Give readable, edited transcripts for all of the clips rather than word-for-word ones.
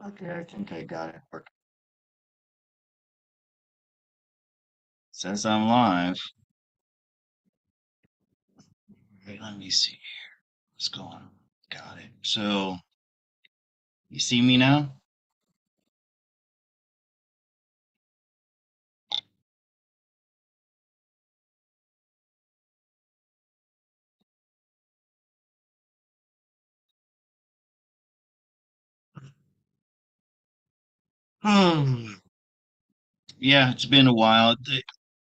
Okay, I think I got it. Says I'm live. Wait, let me see what's going on. Got it. So, you see me now? Hmm. Yeah, it's been a while.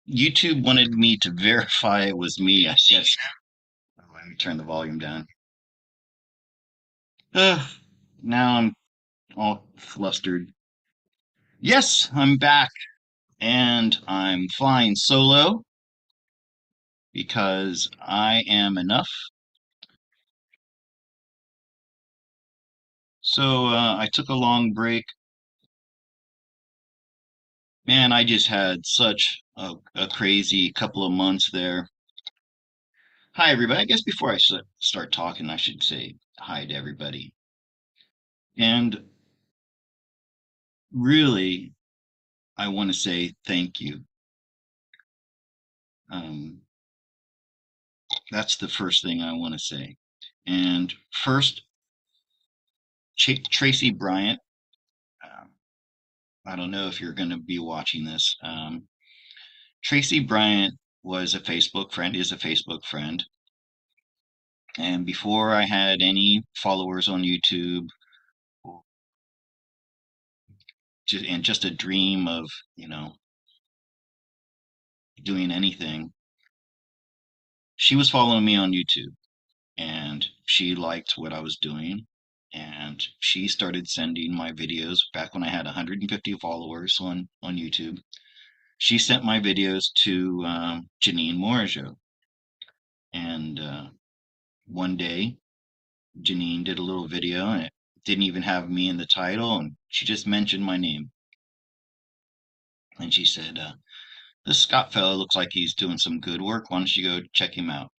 YouTube wanted me to verify it was me, I guess. Oh, let me turn the volume down. Ugh, now I'm all flustered. Yes, I'm back and I'm flying solo because I am enough. So I took a long break. Man, I just had such a crazy couple of months there. Hi, everybody. I guess before I start talking, I should say hi to everybody. And really, I want to say thank you. Um, that's the first thing I want to say. And first, Tracy Bryant. Um, I don't know if you're going to be watching this. Tracy Bryant was a Facebook friend, is a Facebook friend. And before I had any followers on YouTube, just a dream of, you know, doing anything, she was following me on YouTube and she liked what I was doing. And she started sending my videos back when I had 150 followers on YouTube. She sent my videos to Janine Morajo. And one day, Janine did a little video and it didn't even have me in the title. And she just mentioned my name. And she said, this Scott fellow looks like he's doing some good work. Why don't you go check him out?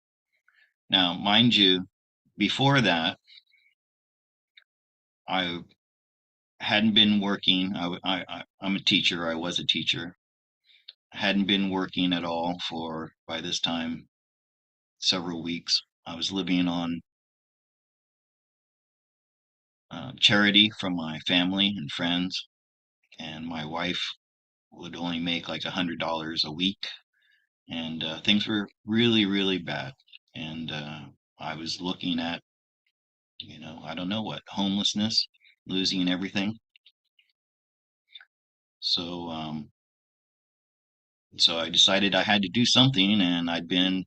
Now, mind you, before that, I hadn't been working. I'm a teacher. I was a teacher. I hadn't been working at all for, by this time, several weeks. I was living on charity from my family and friends, and my wife would only make like $100 a week, and things were really, really bad. And I was looking at, I don't know what, homelessness, losing everything. So, so I decided I had to do something, and I'd been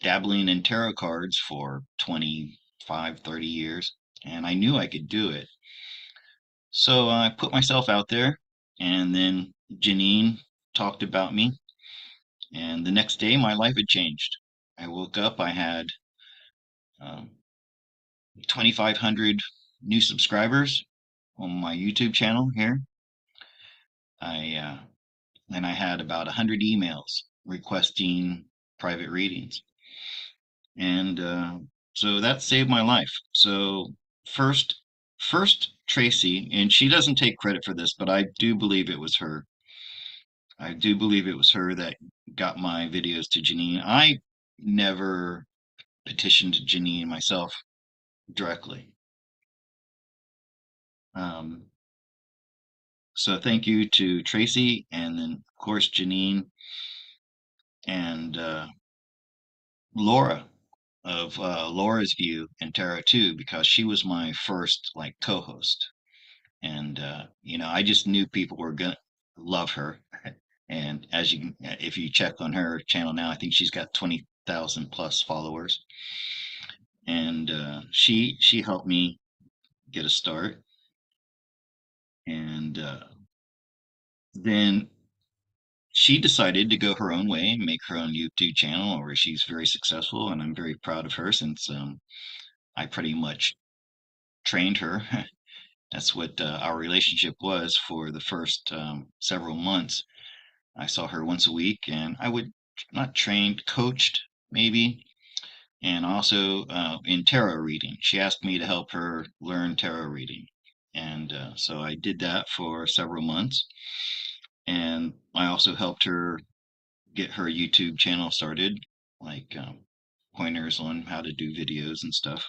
dabbling in tarot cards for 25, 30 years, and I knew I could do it. So I put myself out there, and then Janine talked about me, and the next day my life had changed. I woke up, I had 2,500 new subscribers on my YouTube channel here. I and I had about 100 emails requesting private readings. And so that saved my life. So first, first Tracy, and she doesn't take credit for this, but I do believe it was her. I do believe it was her that got my videos to Janine. I never petitioned Janine myself directly. Um, so thank you to Tracy, and then of course Janine and Laura of Laura's View and Tarot too, because she was my first like co-host. And I just knew people were gonna love her. And as if you check on her channel now, I think she's got 20,000 plus followers. And she helped me get a start. And then she decided to go her own way and make her own YouTube channel, where she's very successful, and I'm very proud of her since I pretty much trained her. That's what our relationship was for the first several months. I saw her once a week, and I would not trained, coached maybe, and also in tarot reading. She asked me to help her learn tarot reading, And so I did that for several months. And I also helped her get her YouTube channel started, like pointers on how to do videos and stuff.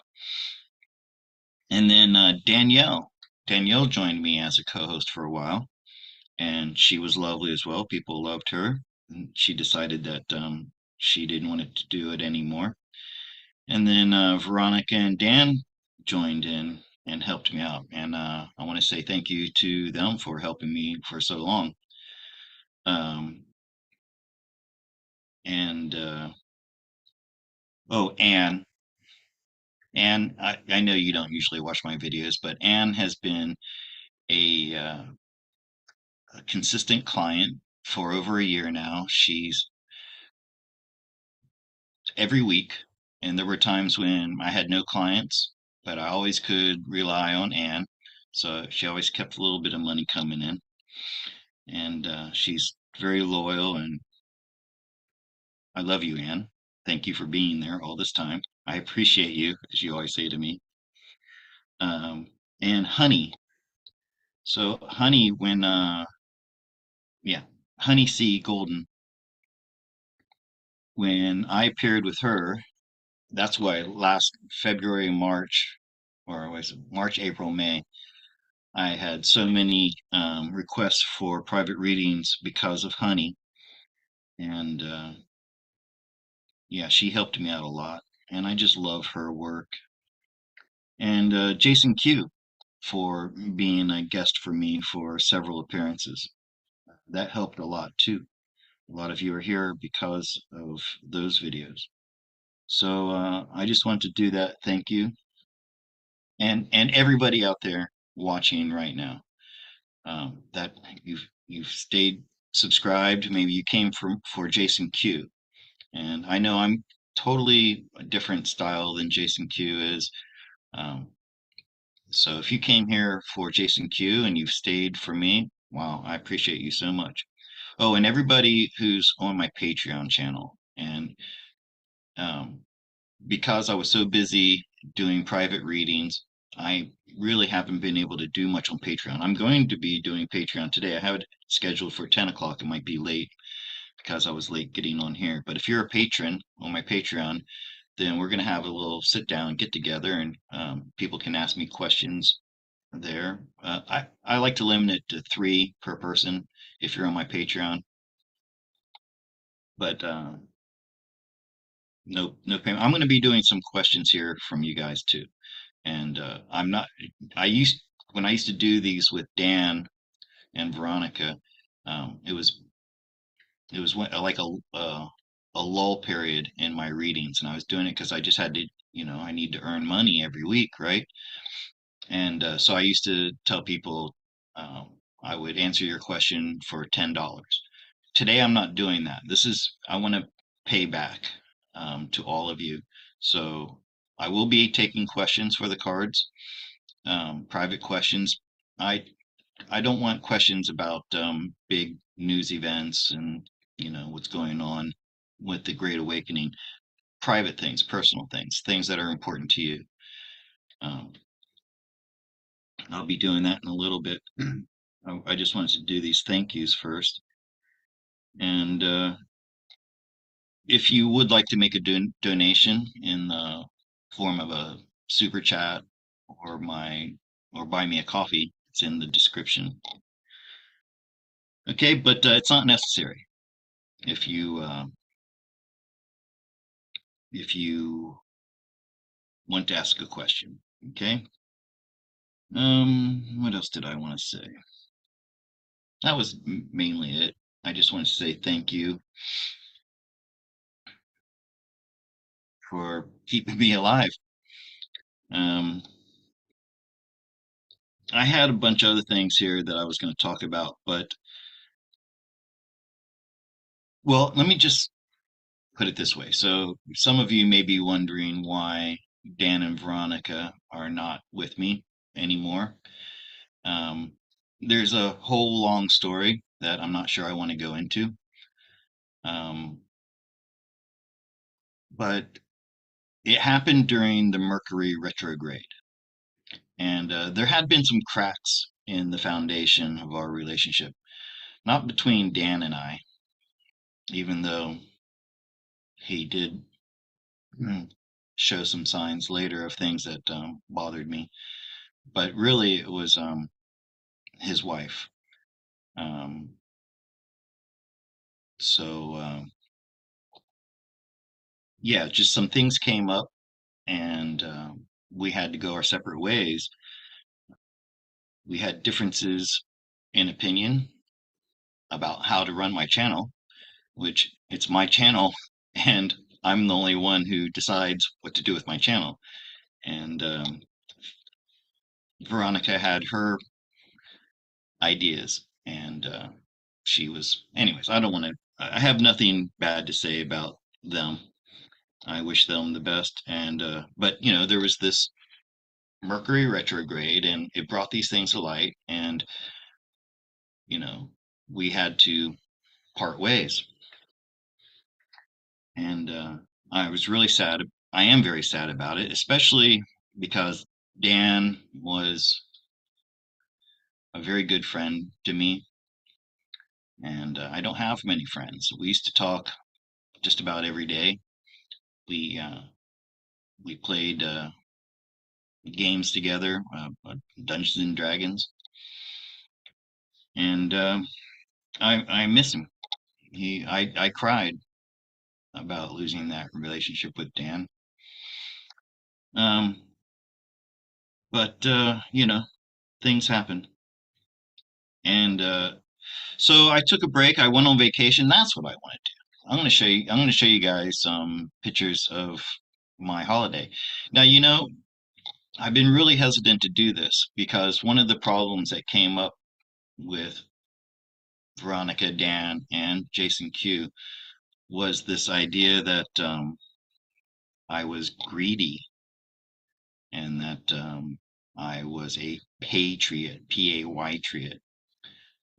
And then Danielle joined me as a co-host for a while, and she was lovely as well. People loved her. And she decided that she didn't want to do it anymore. And then Veronica and Dan joined in and helped me out. And I want to say thank you to them for helping me for so long. Um, and oh, Anne, I know you don't usually watch my videos, but Anne has been a consistent client for over a year now. She's every week, and there were times when I had no clients, but I always could rely on Anne. So she always kept a little bit of money coming in, and she's very loyal. And I love you, Anne. Thank you for being there all this time. I appreciate you, as you always say to me. Um, and Honey. So Honey, when yeah, Honey C. Golden, when I appeared with her, that's why last February, March, or was it March, April, May, I had so many requests for private readings because of Honey. And yeah, she helped me out a lot. And I just love her work. And Jason Q for being a guest for me for several appearances. That helped a lot too. A lot of you are here because of those videos. So I just want to do that. Thank you. And everybody out there watching right now, that you've stayed subscribed. Maybe you came for Jason Q, and I know I'm totally a different style than Jason Q is. Um, so if you came here for Jason Q and you've stayed for me, wow, I appreciate you so much. Oh, and everybody who's on my Patreon channel, and um, because I was so busy doing private readings, I really haven't been able to do much on Patreon. I'm going to be doing Patreon today. I have it scheduled for 10 o'clock. It might be late because I was late getting on here. But if you're a patron on my Patreon, then we're going to have a little sit down, get together, and people can ask me questions there. I like to limit it to three per person if you're on my Patreon, but no payment. I'm going to be doing some questions here from you guys too. And I'm not. I used when I used to do these with Dan and Veronica. It was like a lull period in my readings, and I was doing it because I just had to. I need to earn money every week, right? And so I used to tell people I would answer your question for $10. Today I'm not doing that. I want to pay back to all of you. So I will be taking questions for the cards, private questions. I I don't want questions about big news events and what's going on with the Great Awakening. Private things, personal things, things that are important to you. Um, I'll be doing that in a little bit. I just wanted to do these thank yous first. And if you would like to make a donation in the form of a super chat or or buy me a coffee, it's in the description. Okay, but it's not necessary if you want to ask a question. Okay. What else did I want to say? That was mainly it. I just want to say thank you for keeping me alive. Um, I had a bunch of other things here that I was going to talk about, but well, let me just put it this way. So, some of you may be wondering why Dan and Veronica are not with me anymore. Um, there's a whole long story that I'm not sure I want to go into. Um, but it happened during the Mercury retrograde. And there had been some cracks in the foundation of our relationship, not between Dan and I, even though he did show some signs later of things that bothered me. But really, it was his wife. Um, so yeah, just some things came up, and we had to go our separate ways. We had differences in opinion about how to run my channel, which it's my channel, and I'm the only one who decides what to do with my channel. And Veronica had her ideas, and she was, anyways, I don't want to, I have nothing bad to say about them. I wish them the best. And, but, there was this Mercury retrograde, and it brought these things to light, and, you know, we had to part ways. And I was really sad. I am very sad about it, especially because Dan was a very good friend to me, and I don't have many friends. We used to talk just about every day. We played games together, Dungeons and Dragons, and I miss him. I cried about losing that relationship with Dan. Um, but things happen, and so I took a break. I went on vacation. That's what I want to do. I'm going to show you. I'm going to show you guys some pictures of my holiday. Now, I've been really hesitant to do this because one of the problems that came up with Veronica, Dan, and Jason Q was this idea that I was greedy and that I was a patriot, P-A-Y-triot.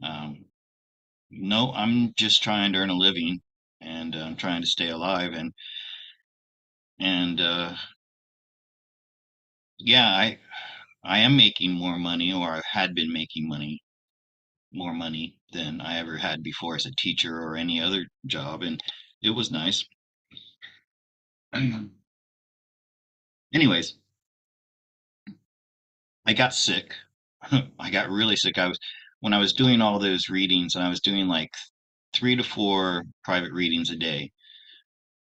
Um, no, I'm just trying to earn a living, and I'm trying to stay alive, and yeah, I am making more money, or I had been making more money than I ever had before as a teacher or any other job, and it was nice. Anyways, I got sick. I got really sick. When I was doing all those readings, and I was doing like 3 to 4 private readings a day,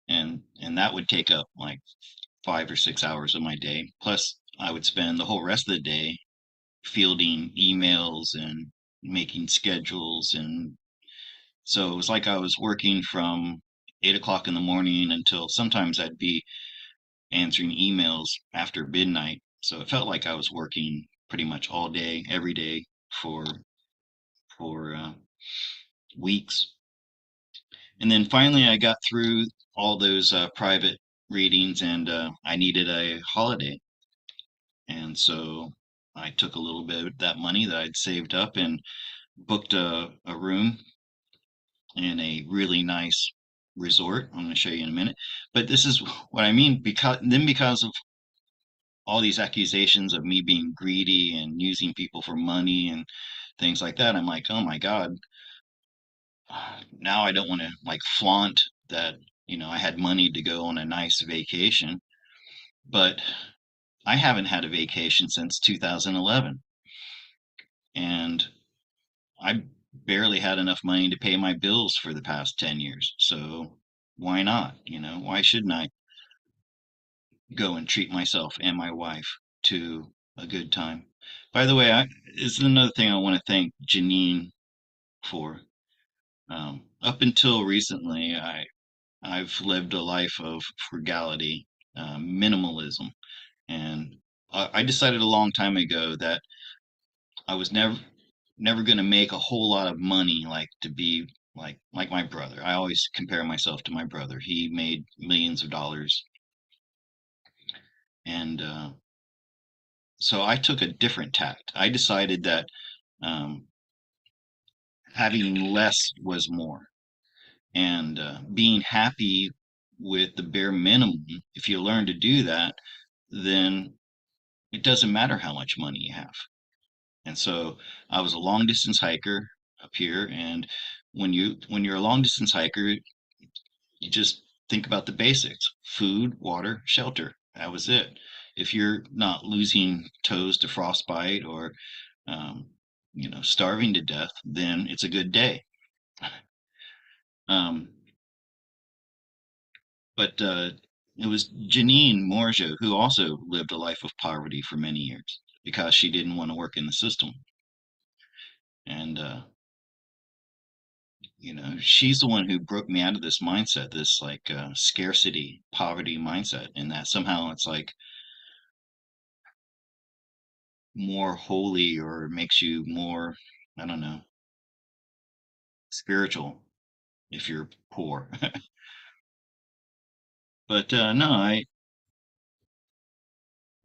and that would take up like 5 or 6 hours of my day. Plus, I would spend the whole rest of the day fielding emails and making schedules, and so it was like I was working from 8 o'clock in the morning until sometimes I'd be answering emails after midnight. So it felt like I was working pretty much all day, every day for for weeks. And then finally, I got through all those private readings, and I needed a holiday. And so I took a little bit of that money that I'd saved up and booked a room in a really nice resort. I'm going to show you in a minute. But this is what I mean, because of all these accusations of me being greedy and using people for money and things like that, I'm like, oh my God, now I don't want to like flaunt that, I had money to go on a nice vacation, but I haven't had a vacation since 2011, and I barely had enough money to pay my bills for the past 10 years. So why not? Why shouldn't I go and treat myself and my wife to a good time? By the way, this is another thing I want to thank Janine for. Up until recently, I've lived a life of frugality, minimalism, and I decided a long time ago that I was never going to make a whole lot of money, like to be like my brother. I always compare myself to my brother. He made millions of dollars, and so I took a different tact. I decided that um, having less was more, and being happy with the bare minimum. If you learn to do that, then it doesn't matter how much money you have. And so I was a long distance hiker up here, and when you're a long distance hiker, you just think about the basics: food, water, shelter. That was it. If you're not losing toes to frostbite or um, starving to death, then it's a good day. Um, but it was Janine Morja who also lived a life of poverty for many years because she didn't want to work in the system. And she's the one who broke me out of this mindset, this like scarcity, poverty mindset, and that somehow it's like more holy or makes you more, I don't know, spiritual if you're poor. But no,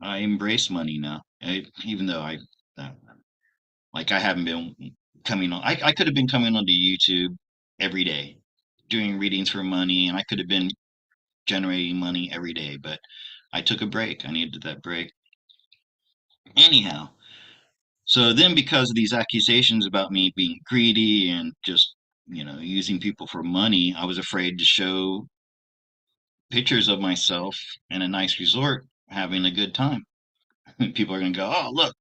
I embrace money now. Even though uh, like I haven't been coming on, I could have been coming onto YouTube every day doing readings for money, and I could have been generating money every day, but I took a break. I needed that break. Anyhow, so then because of these accusations about me being greedy and just, using people for money, I was afraid to show pictures of myself in a nice resort having a good time. People are going to go, "Oh, look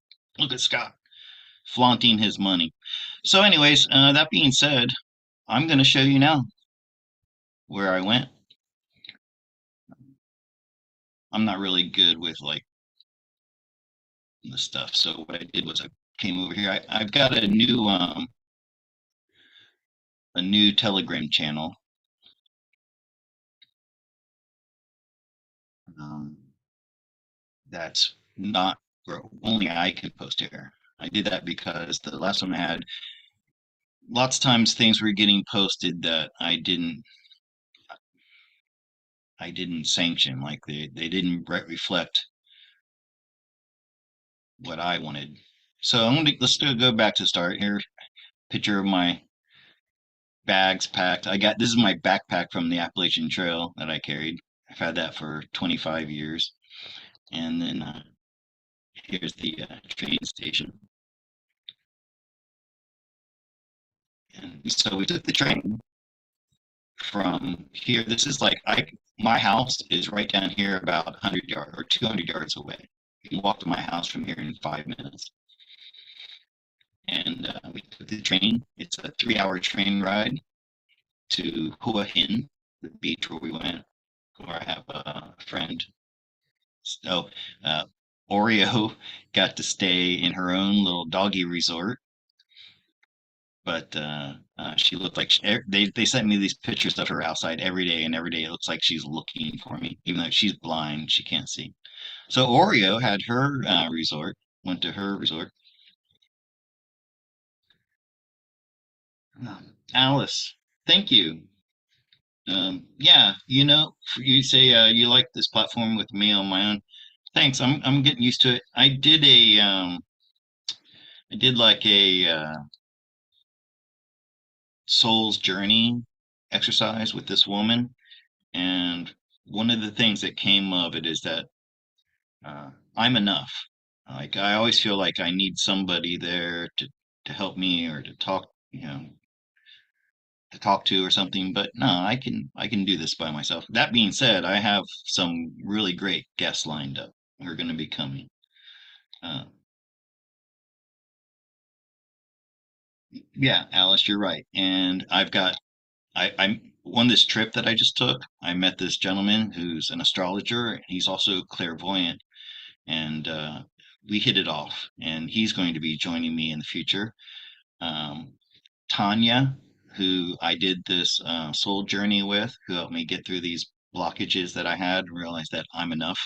at Scott flaunting his money." So, anyways, that being said, I'm going to show you now where I went. I'm not really good with like the stuff. So what I did was I came over here. I've got a new Telegram channel. Um, that's not where only I can post here. I did that because the last one I had, lots of times things were getting posted that I didn't sanction, like they didn't reflect what I wanted. So let's go back to start here. Picture of my bags packed. This is my backpack from the Appalachian Trail that I carried. I've had that for 25 years. And then here's the train station. And so we took the train from here. This is like my house is right down here about 100 yards or 200 yards away. You can walk to my house from here in 5 minutes. And we took the train. It's a 3-hour train ride to Hua Hin, the beach where we went, where I have a friend. So Oreo got to stay in her own little doggy resort, but she looked like they sent me these pictures of her outside every day, and every day it looks like she's looking for me, even though she's blind, she can't see. So Oreo had her resort, went to her resort. Alice, thank you. Yeah, you say you like this platform with me on my own. Thanks. I'm getting used to it. I did like a soul's journey exercise with this woman, and one of the things that came of it is that I'm enough. Like I always feel like I need somebody there to help me or to talk to or something. But no, I can do this by myself. That being said, I have some really great guests lined up who are going to be coming. Uh, yeah, Alice, you're right. And I'm on this trip that I just took. I met this gentleman who's an astrologer. And he's also clairvoyant, and we hit it off. And he's going to be joining me in the future. Um, Tanya, who I did this soul journey with, who helped me get through these blockages that I had, and realize that I'm enough.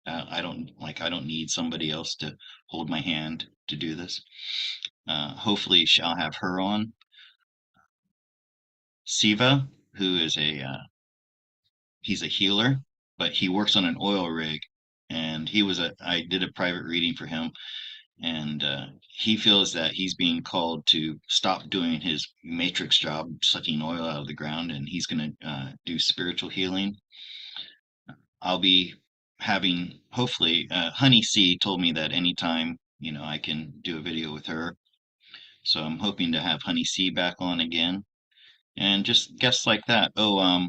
I don't need somebody else to hold my hand to do this. Hopefully, I'll have her on. Siva, who is he's a healer, but he works on an oil rig, and I did a private reading for him, and he feels that he's being called to stop doing his matrix job, sucking oil out of the ground, and he's going to do spiritual healing. I'll be having hopefully Honey C told me that anytime I can do a video with her. So I'm hoping to have Honey C back on again and just guests like that. Oh,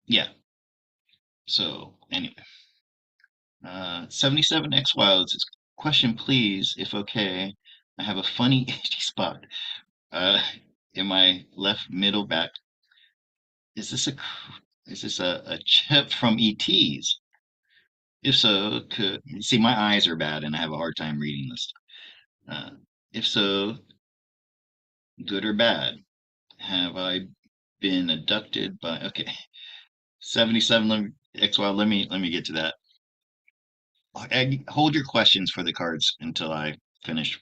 yeah. So anyway, 77X Wilds. Question, please, if okay. I have a funny itchy spot uh, in my left middle back. Is this a chip from ETs? If so, could see my eyes are bad and I have a hard time reading this. Uh, if so, good or bad? Have I been abducted by? Okay, 77. XY. Let me get to that. Hold your questions for the cards until I finish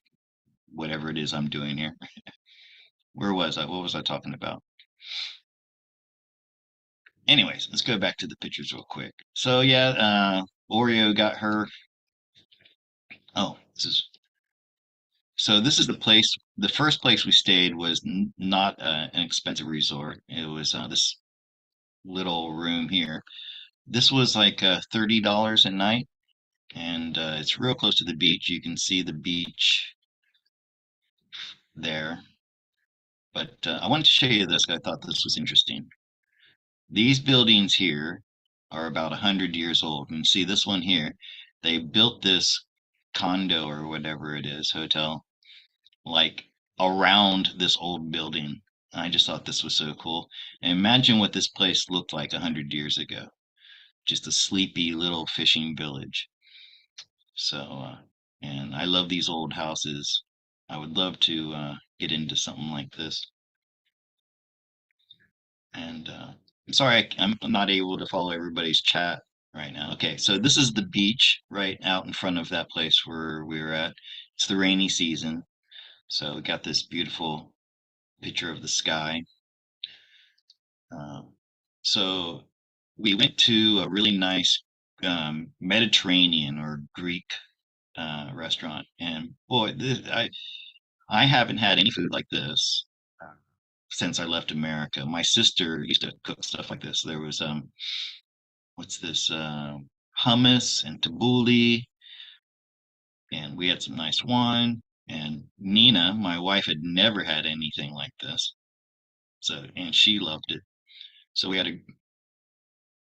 whatever it is I'm doing here. Where was I? What was I talking about? Anyways, let's go back to the pictures real quick. So yeah, Oreo got her. Oh, this is the place. The first place we stayed was not an expensive resort. It was this little room here. This was like $30 a night, and it's real close to the beach. You can see the beach there. But I wanted to show you this. I thought this was interesting. These buildings here are about 100 years old. And see this one here, they built this condo or whatever it is, hotel, like around this old building. I just thought this was so cool. And imagine what this place looked like 100 years ago. Just a sleepy little fishing village. So, and I love these old houses. I would love to get into something like this. And I'm sorry I'm not able to follow everybody's chat right now. Okay, so this is the beach right out in front of that place where we were at. It's the rainy season, so we got this beautiful picture of the sky. Um, so we went to a really nice Mediterranean or Greek restaurant, and boy, I haven't had any food like this since I left America. My sister used to cook stuff like this. There was what's this hummus and tabbouleh, and we had some nice wine. And Nina, my wife, had never had anything like this, and she loved it. So we had a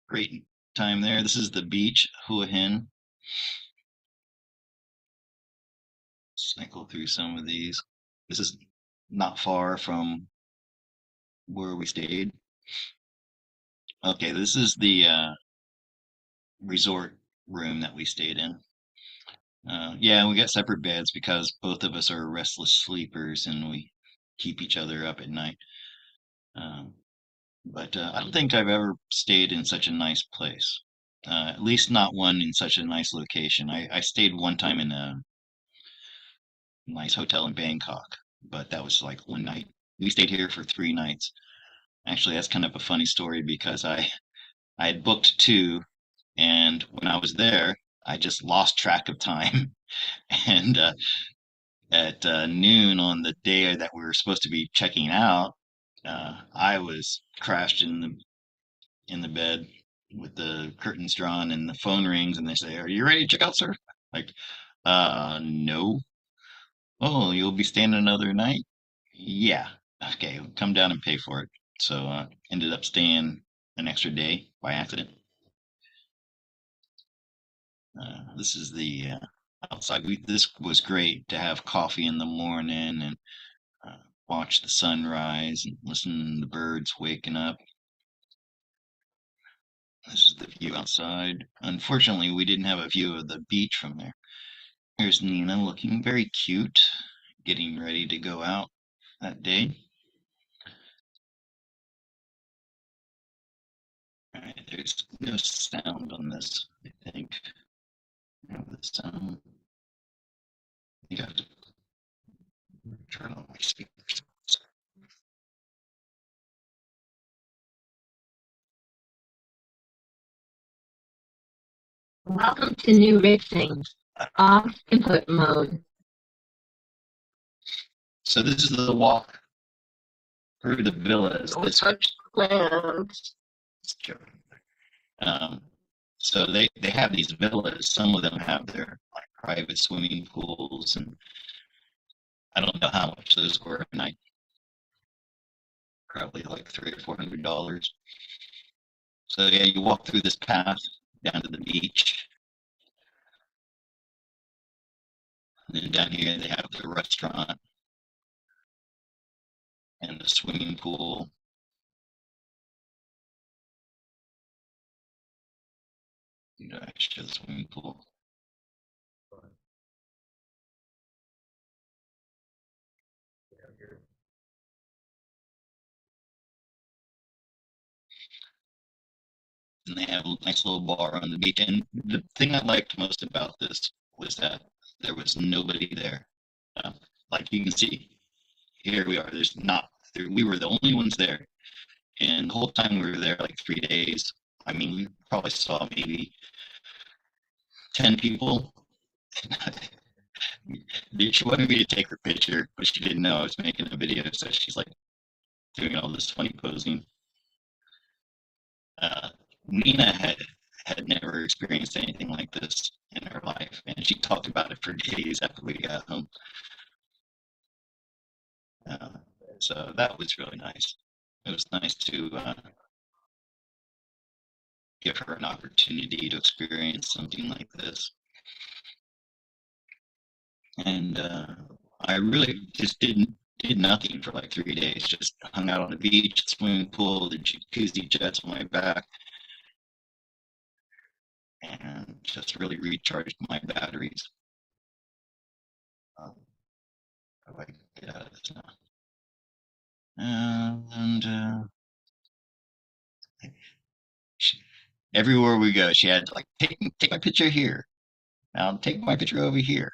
great time there. This is the beach, Hua Hin. Cycle through some of these. This is not far from where we stayed. Okay, this is the resort room that we stayed in. Yeah, we got separate beds because both of us are restless sleepers and we keep each other up at night. Um, but I don't think I've ever stayed in such a nice place. At least not one in such a nice location. I stayed one time in a nice hotel in Bangkok, but that was like one night. We stayed here for 3 nights. Actually, that's kind of a funny story because I had booked two, and when I was there, I just lost track of time. And at noon on the day that we were supposed to be checking out, I was crashed in the bed with the curtains drawn, and the phone rings, and they say, "Are you ready to check out, sir?" Like, no. Oh, you'll be staying another night? Yeah. Okay, come down and pay for it. So ended up staying an extra day by accident. This is the outside. This was great to have coffee in the morning and uh, watch the sunrise and listen to the birds waking up. This is the view outside. Unfortunately, we didn't have a view of the beach from there. Here's Nina looking very cute, getting ready to go out that day. All right, there's no sound on this, I think. Have the sound. You have to turn on my speakers. Welcome to new racing. Off input mode. So this is the walk through the villas. Such plans. Um, So they have these villas. Some of them have their like private swimming pools, and I don't know how much those were a night. Probably like $300 or $400. So yeah, you walk through this path down to the beach, and then down here they have the restaurant and the swimming pool. You know, I show the swimming pool. And they have a nice little bar on the beach. And the thing I liked most about this was that there was nobody there. Uh, like you can see, here we are. There's not. We were the only ones there, and the whole time we were there, like 3 days. I mean, we probably saw maybe 10 people. She wanted me to take her picture, but she didn't know I was making a video, so she's like doing all this funny posing. Uh, Nina had never experienced anything like this in her life, and she talked about it for days after we got home. Uh, so that was really nice. It was nice to give her an opportunity to experience something like this, and I really just did nothing for like 3 days. Just hung out on the beach, swimming pool, the jacuzzi jets on my back, and just really recharged my batteries. Um, how do I get out of this now? And everywhere we go, she had to like take my picture here. Now take my picture over here.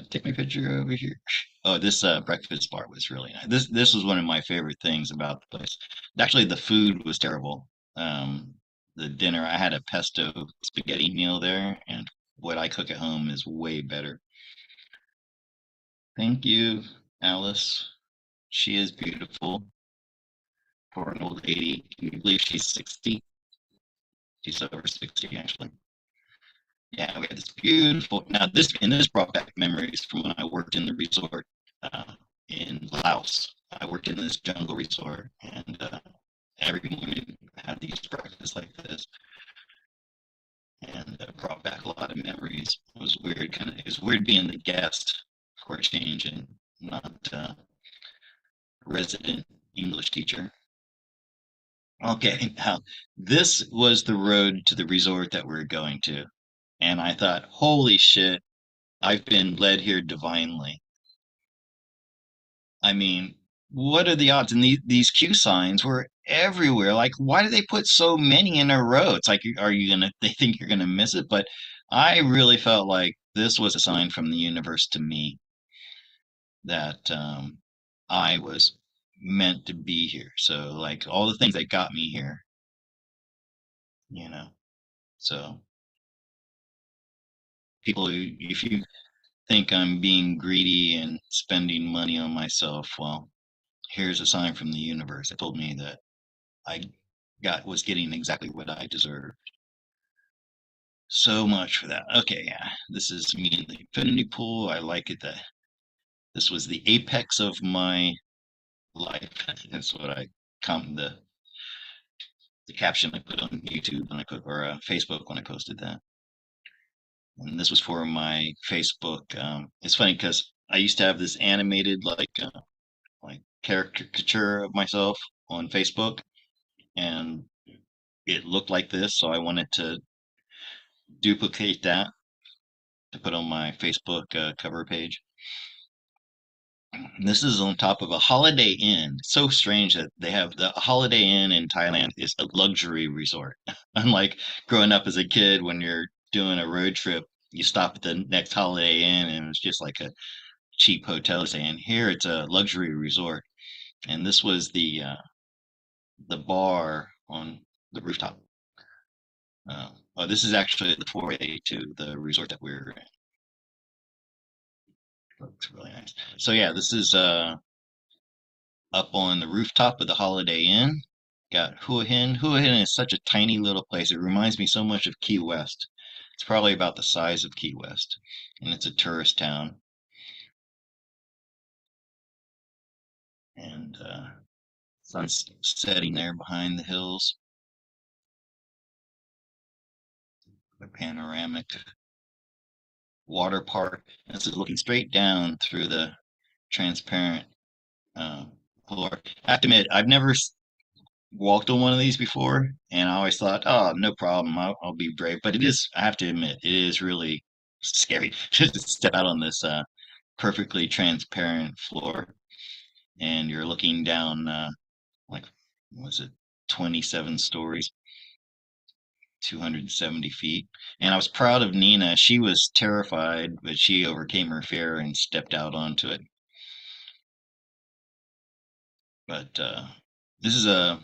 Take my picture over here. Oh, this breakfast bar was really nice. This was one of my favorite things about the place. Actually, the food was terrible. The dinner, I had a pesto spaghetti meal there, and what I cook at home is way better. Thank you, Alice. She is beautiful for an old lady. Can you believe she's 60? She's over 60, actually. Yeah, we had this beautiful. Now, this brought back memories from when I worked in the resort in Laos. I worked in this jungle resort, and every morning I had these breakfasts like this, and brought back a lot of memories. It was weird, it was weird being the guest for a change and not resident English teacher. Okay, now this was the road to the resort that we are going to. And I thought, holy shit, I've been led here divinely. I mean, what are the odds? And these Q signs were everywhere. Like, why do they put so many in a row? It's like, are you gonna, they think you're gonna miss it? But I really felt like this was a sign from the universe to me that I was meant to be here. So, like, all the things that got me here, you know. So, people, if you think I'm being greedy and spending money on myself, well, here's a sign from the universe that told me that I got was getting exactly what I deserved. So much for that. Okay, yeah, this is me in the infinity pool. I like it that this was the apex of my life. That's what I come the caption I put on YouTube when I put or Facebook when I posted that. And this was for my Facebook. It's funny because I used to have this animated like caricature of myself on Facebook, and it looked like this. So I wanted to duplicate that to put on my Facebook cover page. And this is on top of a Holiday Inn. It's so strange that they have the Holiday Inn in Thailand is a luxury resort. Unlike growing up as a kid, when you're doing a road trip, you stop at the next Holiday Inn and it's just like a cheap hotel stay. And here it's a luxury resort. And this was the bar on the rooftop. Oh, this is actually the foray to the resort that we're in. Looks really nice. So yeah, this is up on the rooftop of the Holiday Inn. Got Hua Hin. Hua Hin is such a tiny little place. It reminds me so much of Key West. It's probably about the size of Key West, and it's a tourist town. And sun's setting there behind the hills. A panoramic water park. This is looking straight down through the transparent uh, floor. I have to admit, I've never walked on one of these before, and I always thought, oh, no problem, I'll be brave. But it is, I have to admit, it is really scary just to step out on this perfectly transparent floor, and you're looking down like, was it 27 stories, 270 feet. And I was proud of Nina. She was terrified, but she overcame her fear and stepped out onto it. But this is a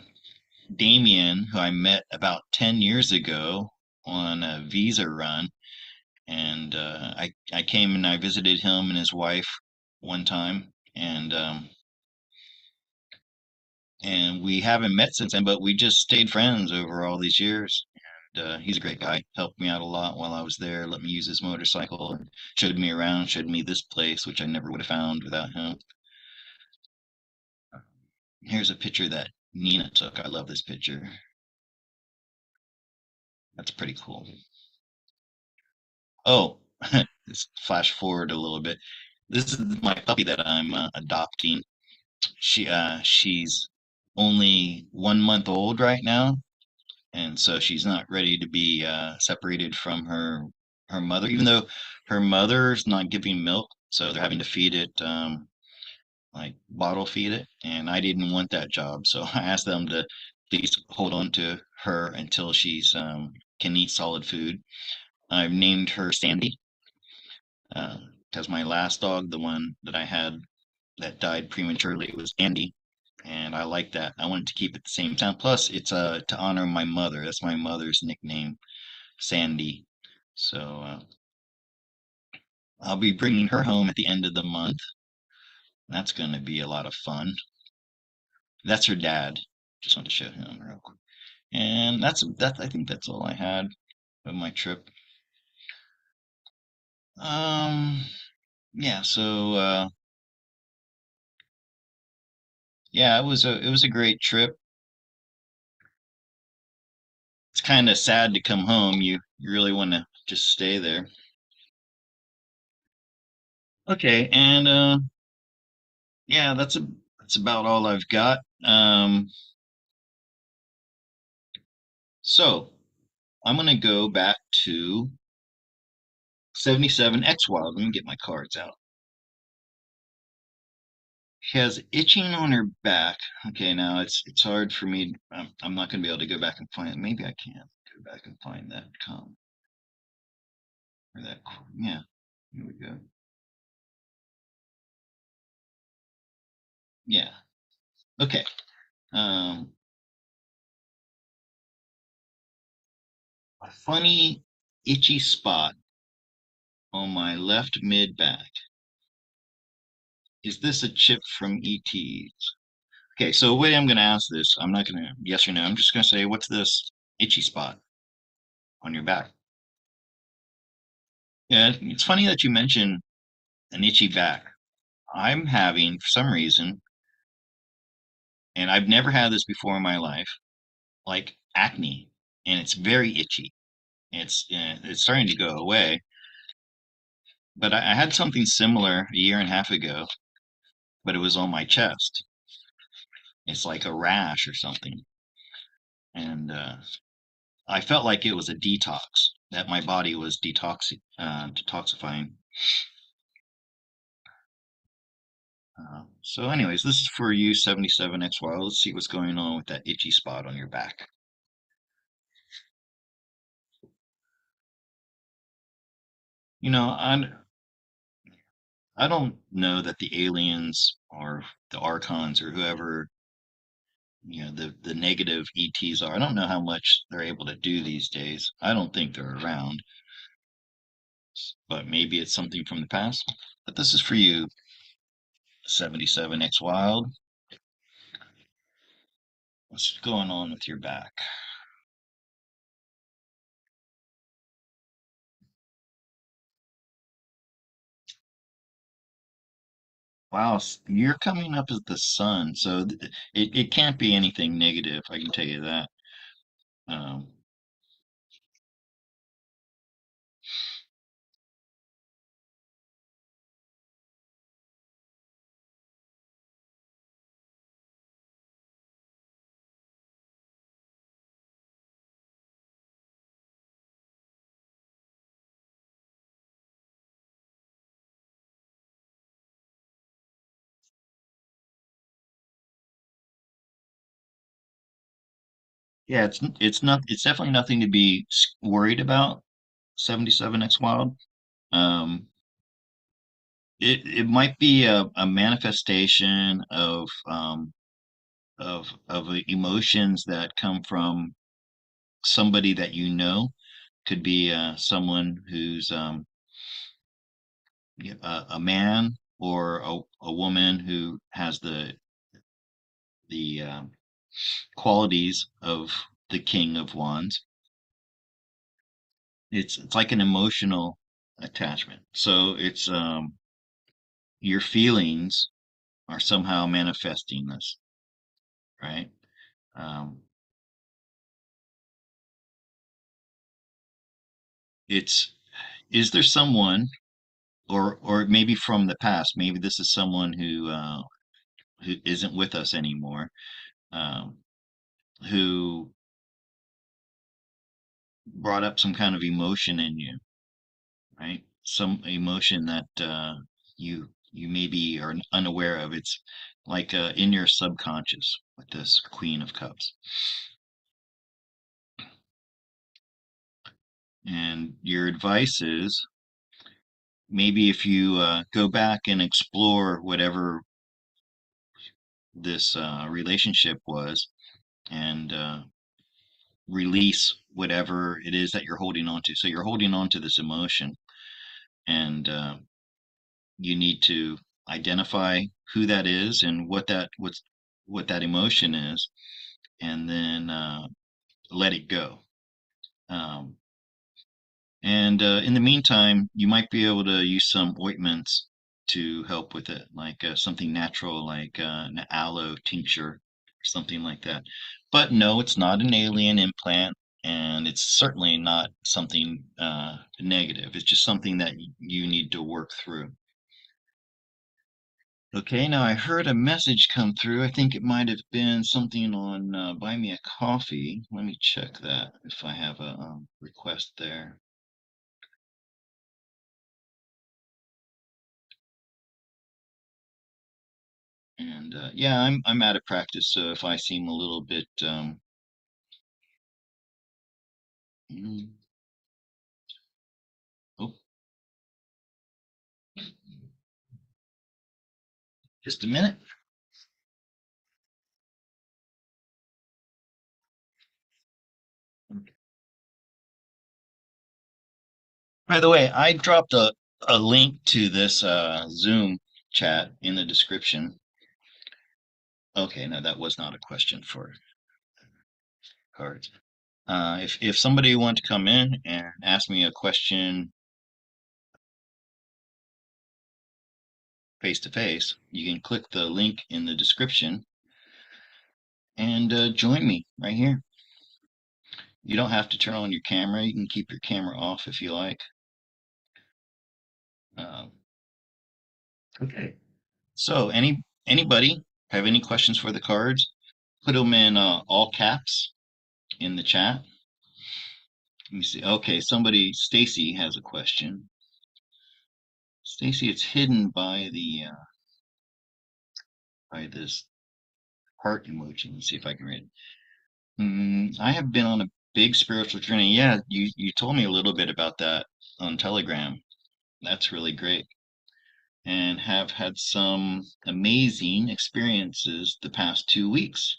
Damien who I met about 10 years ago on a visa run. And I came and I visited him and his wife one time. And we haven't met since then, but we just stayed friends over all these years. And he's a great guy. Helped me out a lot while I was there. Let me use his motorcycle and showed me around. Showed me this place, which I never would have found without him. Here's a picture that Nina took. I love this picture. That's pretty cool. Oh, let's flash forward a little bit. This is my puppy that I'm adopting. She's only 1 month old right now, and so she's not ready to be separated from her mother, even though her mother's not giving milk, so they're having to feed it like bottle feed it, and I didn't want that job, so I asked them to please hold on to her until she's can eat solid food. I've named her Sandy because my last dog, the one that I had that died prematurely, was Andy, and I like that. I wanted to keep it the same time. Plus, it's to honor my mother. That's my mother's nickname, Sandy. So I'll be bringing her home at the end of the month. That's going to be a lot of fun. That's her dad. Just want to show him real quick. And that's I think that's all I had of my trip. Um, yeah. So yeah, it was a great trip. It's kind of sad to come home. You really want to just stay there. Okay, and yeah, that's about all I've got. So I'm gonna go back to 77 X Wild. Let me get my cards out. She has itching on her back. Okay, now it's hard for me. I'm not gonna be able to go back and find. Maybe I can go back and find that com or that. Yeah, here we go. Yeah. Okay. Um, a funny itchy spot on my left mid back. Is this a chip from ET? Okay, so the way I'm going to ask this, I'm not going to yes or no. I'm just going to say, what's this itchy spot on your back? Yeah, it's funny that you mention an itchy back. I'm having, for some reason, and I've never had this before in my life, like acne, and it's very itchy. It's starting to go away, but I had something similar a year and a half ago, but it was on my chest. It's like a rash or something, and I felt like it was a detox, that my body was detoxifying. So anyways, this is for you, 77XY. Let's see what's going on with that itchy spot on your back. You know, I don't know that the aliens or the archons or whoever, the negative ETs are. I don't know how much they're able to do these days. I don't think they're around, but maybe it's something from the past. But this is for you, 77X Wild. What's going on with your back? Wow, you're coming up as the sun, so it can't be anything negative. I can tell you that. Um, yeah, it's definitely nothing to be worried about. 77X Wild. Um, it might be a manifestation of emotions that come from somebody that you know. Could be someone who's a man or a woman who has the qualities of the King of Wands. It's like an emotional attachment. So it's your feelings are somehow manifesting this, right? Um, it's is there someone or maybe from the past, maybe this is someone who isn't with us anymore, um, who brought up some kind of emotion in you, right? Some emotion that you maybe are unaware of. It's like in your subconscious with this Queen of Cups. And your advice is maybe if you go back and explore whatever this relationship was and release whatever it is that you're holding on to. So you're holding on to this emotion, and you need to identify who that is and what that emotion is, and then let it go. Um, and in the meantime, you might be able to use some ointments to help with it, like something natural, like an aloe tincture or something like that. But no, it's not an alien implant, and it's certainly not something negative. It's just something that you need to work through. Okay, now I heard a message come through. I think it might have been something on Buy Me a Coffee. Let me check that if I have a request there. And yeah, I'm out of practice, so if I seem a little bit mm, oh, just a minute. By the way, I dropped a link to this Zoom chat in the description. Okay, no, that was not a question for cards. If somebody wanted to come in and ask me a question face to face, you can click the link in the description and join me right here. You don't have to turn on your camera. You can keep your camera off if you like. Um, okay. So, anybody have any questions for the cards? Put them in all caps in the chat. Let me see. Okay, Stacy has a question. Stacy, it's hidden by this heart emoji. Let's see if I can read it. I have been on a big spiritual journey. Yeah, you told me a little bit about that on Telegram. That's really great. And have had some amazing experiences the past 2 weeks.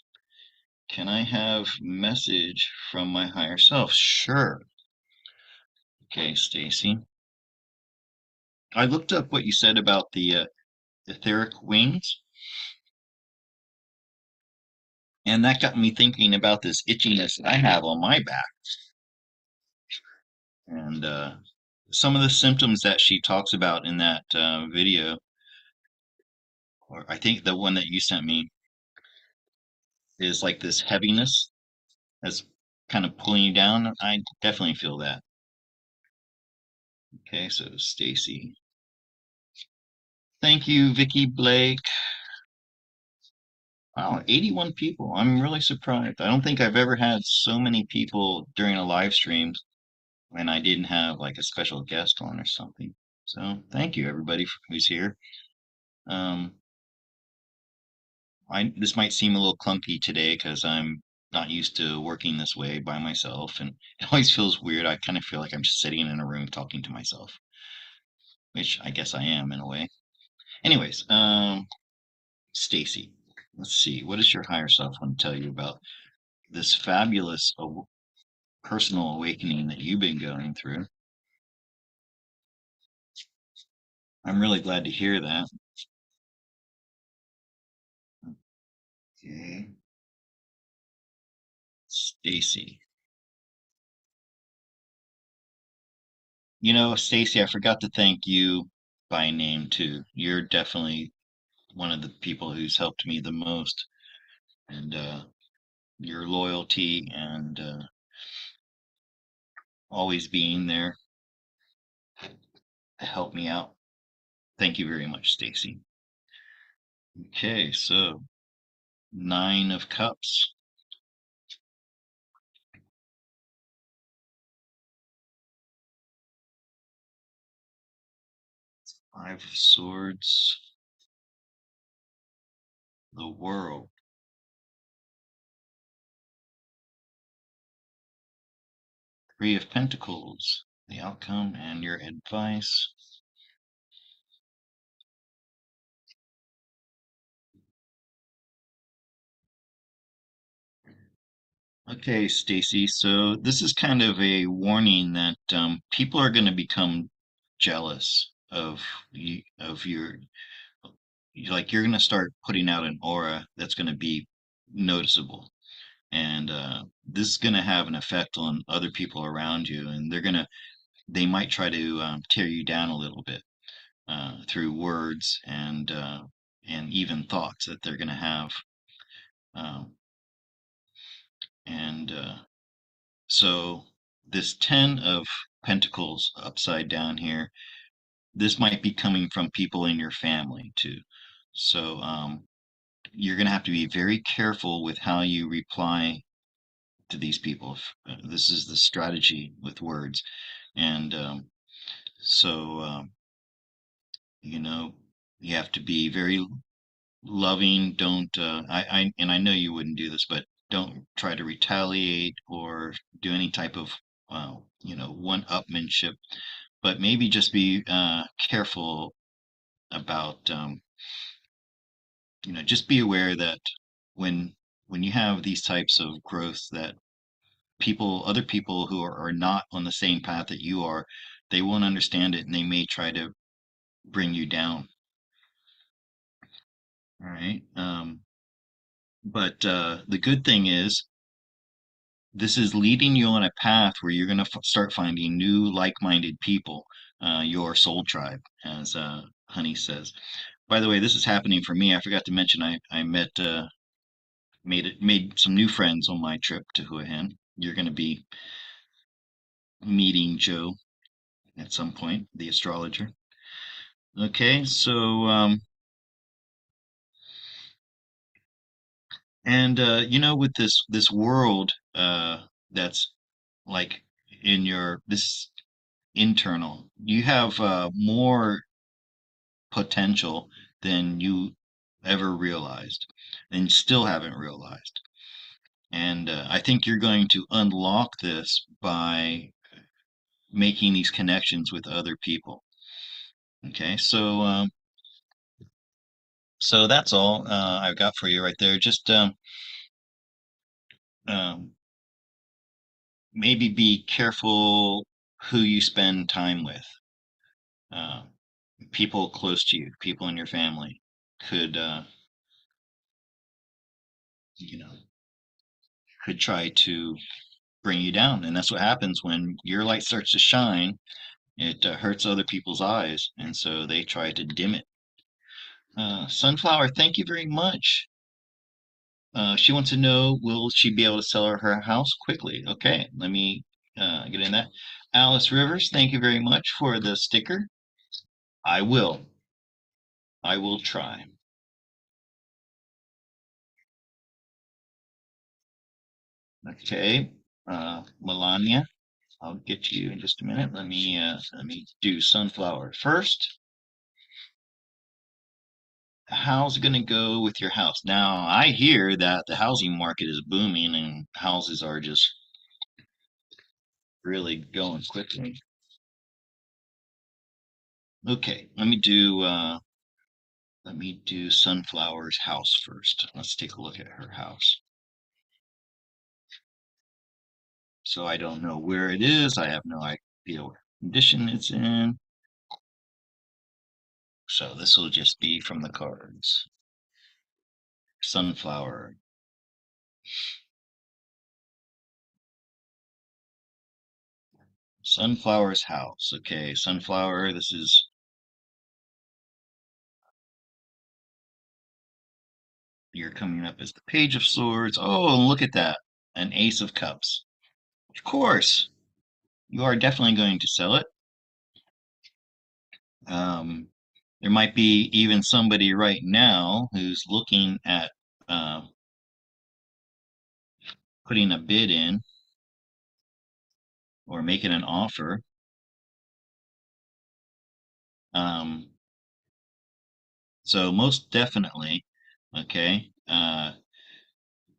Can I have message from my higher self? Sure. Okay, Stacy. I looked up what you said about the etheric wings, And that got me thinking about this itchiness that I have on my back. And some of the symptoms that she talks about in that video, or I think the one that you sent me, is like this heaviness that's kind of pulling you down. I definitely feel that. Okay, so Stacy. Thank you, Vicky Blake. Wow, 81 people. I'm really surprised. I don't think I've ever had so many people during a live stream when I didn't have like a special guest on or something. So thank you everybody who's here. Um, this might seem a little clunky today because I'm not used to working this way by myself, and it always feels weird. I kind of feel like I'm just sitting in a room talking to myself, which I guess I am in a way. Anyways, Stacy, let's see. What does your higher self want to tell you about this fabulous personal awakening that you've been going through? I'm really glad to hear that. Okay, Stacy. You know, Stacy, I forgot to thank you by name too. You're definitely one of the people who's helped me the most, and your loyalty and always being there to help me out. Thank you very much, Stacy. Okay, so Nine of Cups, Five of Swords, the World, Three of Pentacles, the outcome and your advice. Okay, Stacy. So this is kind of a warning that people are going to become jealous of your like you're going to start putting out an aura that's going to be noticeable, and this is going to have an effect on other people around you, and they might try to tear you down a little bit through words and even thoughts that they're going to have, um, and so this 10 of Pentacles upside down here, this might be coming from people in your family too. So you're going to have to be very careful with how you reply to these people. This is the strategy with words. And so, you know, you have to be very loving. Don't, and I know you wouldn't do this, but don't try to retaliate or do any type of, one-upmanship, but maybe just be careful about, just be aware that when when you have these types of growth that other people who are not on the same path that you are, they won't understand it and they may try to bring you down. All right. But the good thing is this is leading you on a path where you're going to start finding new like-minded people, your soul tribe, as Honey says. By the way, this is happening for me. I forgot to mention I made some new friends on my trip to Hua Hin. You're going to be meeting Joe at some point, the astrologer. Okay, so and with this world that's like in your this internal, you have more potential than you ever realized and still haven't realized. And I think you're going to unlock this by making these connections with other people. Okay, so that's all I've got for you right there. Just um, maybe be careful who you spend time with. Uh, People close to you, people in your family could, you know. could try to bring you down. And that's what happens when your light starts to shine. It hurts other people's eyes, and so they try to dim it. Sunflower, thank you very much. She wants to know, will she be able to sell her house quickly? Okay, let me get in that. Alice Rivers, thank you very much for the sticker. I will. I will try. Okay, Melania, I'll get you in just a minute. Let me do sunflower first. How's it going to go with your house? Now, I hear that the housing market is booming and houses are just really going quickly. Okay, let me do Sunflower's house first. Let's take a look at her house. So I don't know where it is. I have no idea what condition it's in. So this will just be from the cards. Sunflower. Sunflower's house. Okay, Sunflower, this is you're coming up as the Page of Swords. Oh, and look at that. An Ace of Cups. Of course, you are definitely going to sell it. Um, there might be even somebody right now who's looking at uh, putting a bid in or making an offer. Um, so most definitely, okay.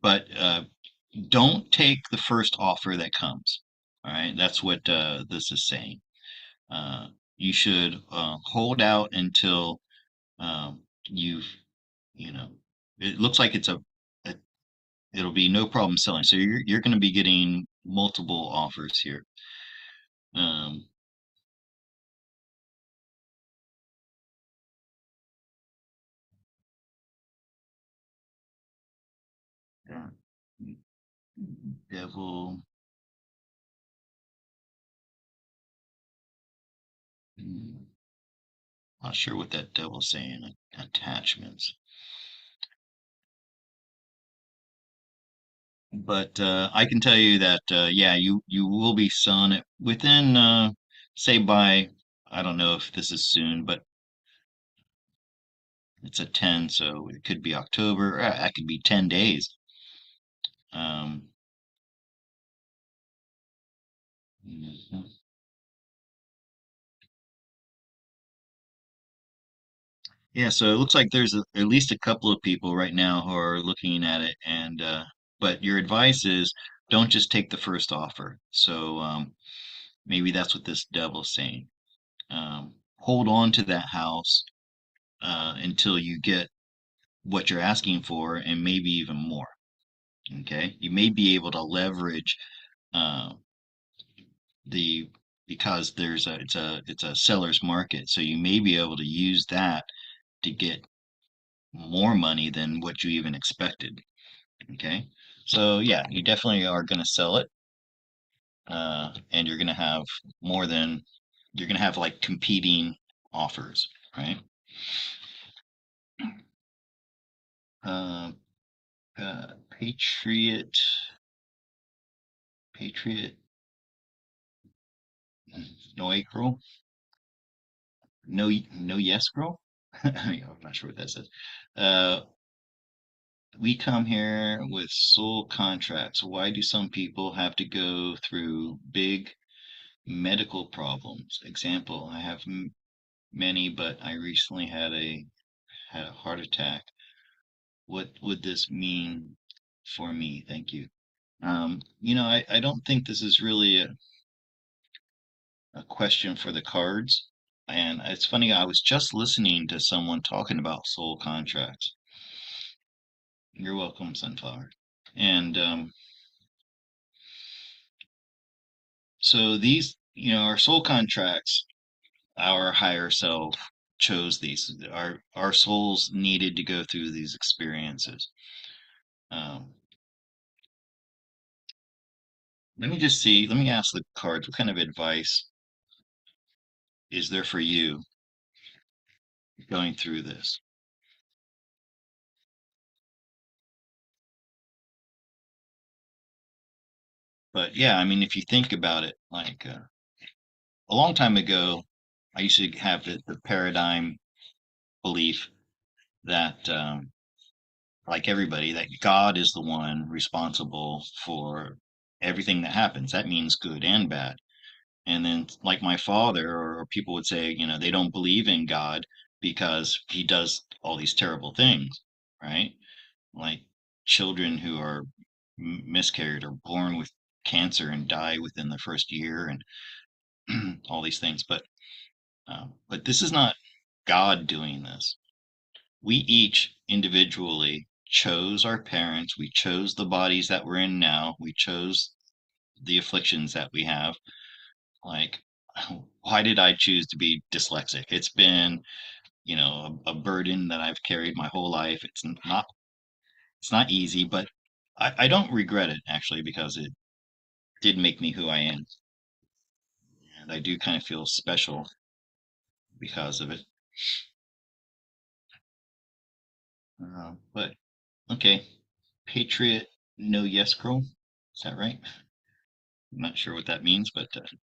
But don't take the first offer that comes. All right, that's what this is saying. Uh, you should hold out until you've, you know, it looks like a it'll be no problem selling. So you're going to be getting multiple offers here. Um, yeah. Devil. Not sure what that devil's saying. Attachments. But I can tell you that yeah, you will be selling it within say by I don't know if this is soon, but it's a 10, so it could be October. That could be 10 days. Um, mhm. Yeah, so it looks like there's at least a couple of people right now who are looking at it, and but your advice is don't just take the first offer. So maybe that's what this devil's saying. Hold on to that house until you get what you're asking for, and maybe even more. Okay, you may be able to leverage uh, the because it's a seller's market, so you may be able to use that to get more money than what you even expected. Okay. So yeah, you definitely are going to sell it. And you're going to have more than you're going to have like competing offers, right? Uh, Patriot, Patriot, no girl, no yes girl. I'm not sure what that says. Uh, we come here with soul contracts. Why do some people have to go through big medical problems? Example, I have many, but I recently had a heart attack. What would this mean for me? Thank you. I don't think this is really a question for the cards. And it's funny, I was just listening to someone talking about soul contracts. You're welcome, Sunflower. And so these, our soul contracts, our higher self chose these. Our souls needed to go through these experiences. Um, Let me just see. Let me ask the cards, what kind of advice is there for you going through this? But yeah, I mean, if you think about it, like a long time ago, I used to have the paradigm belief that, like everybody, that God is the one responsible for everything that happens. That means good and bad. And then, like my father, or people would say, they don't believe in God because he does all these terrible things, right? Like children who are miscarried or born with cancer and die within the first year and all these things. But this is not God doing this. We each individually chose our parents. We chose the bodies that we're in now. We chose the afflictions that we have. Like, why did I choose to be dyslexic? It's been, a burden that I've carried my whole life. It's not easy, but I don't regret it actually because it did make me who I am. And I do kind of feel special because of it. But okay, Patriot No Yes Girl. Is that right? I'm not sure what that means, but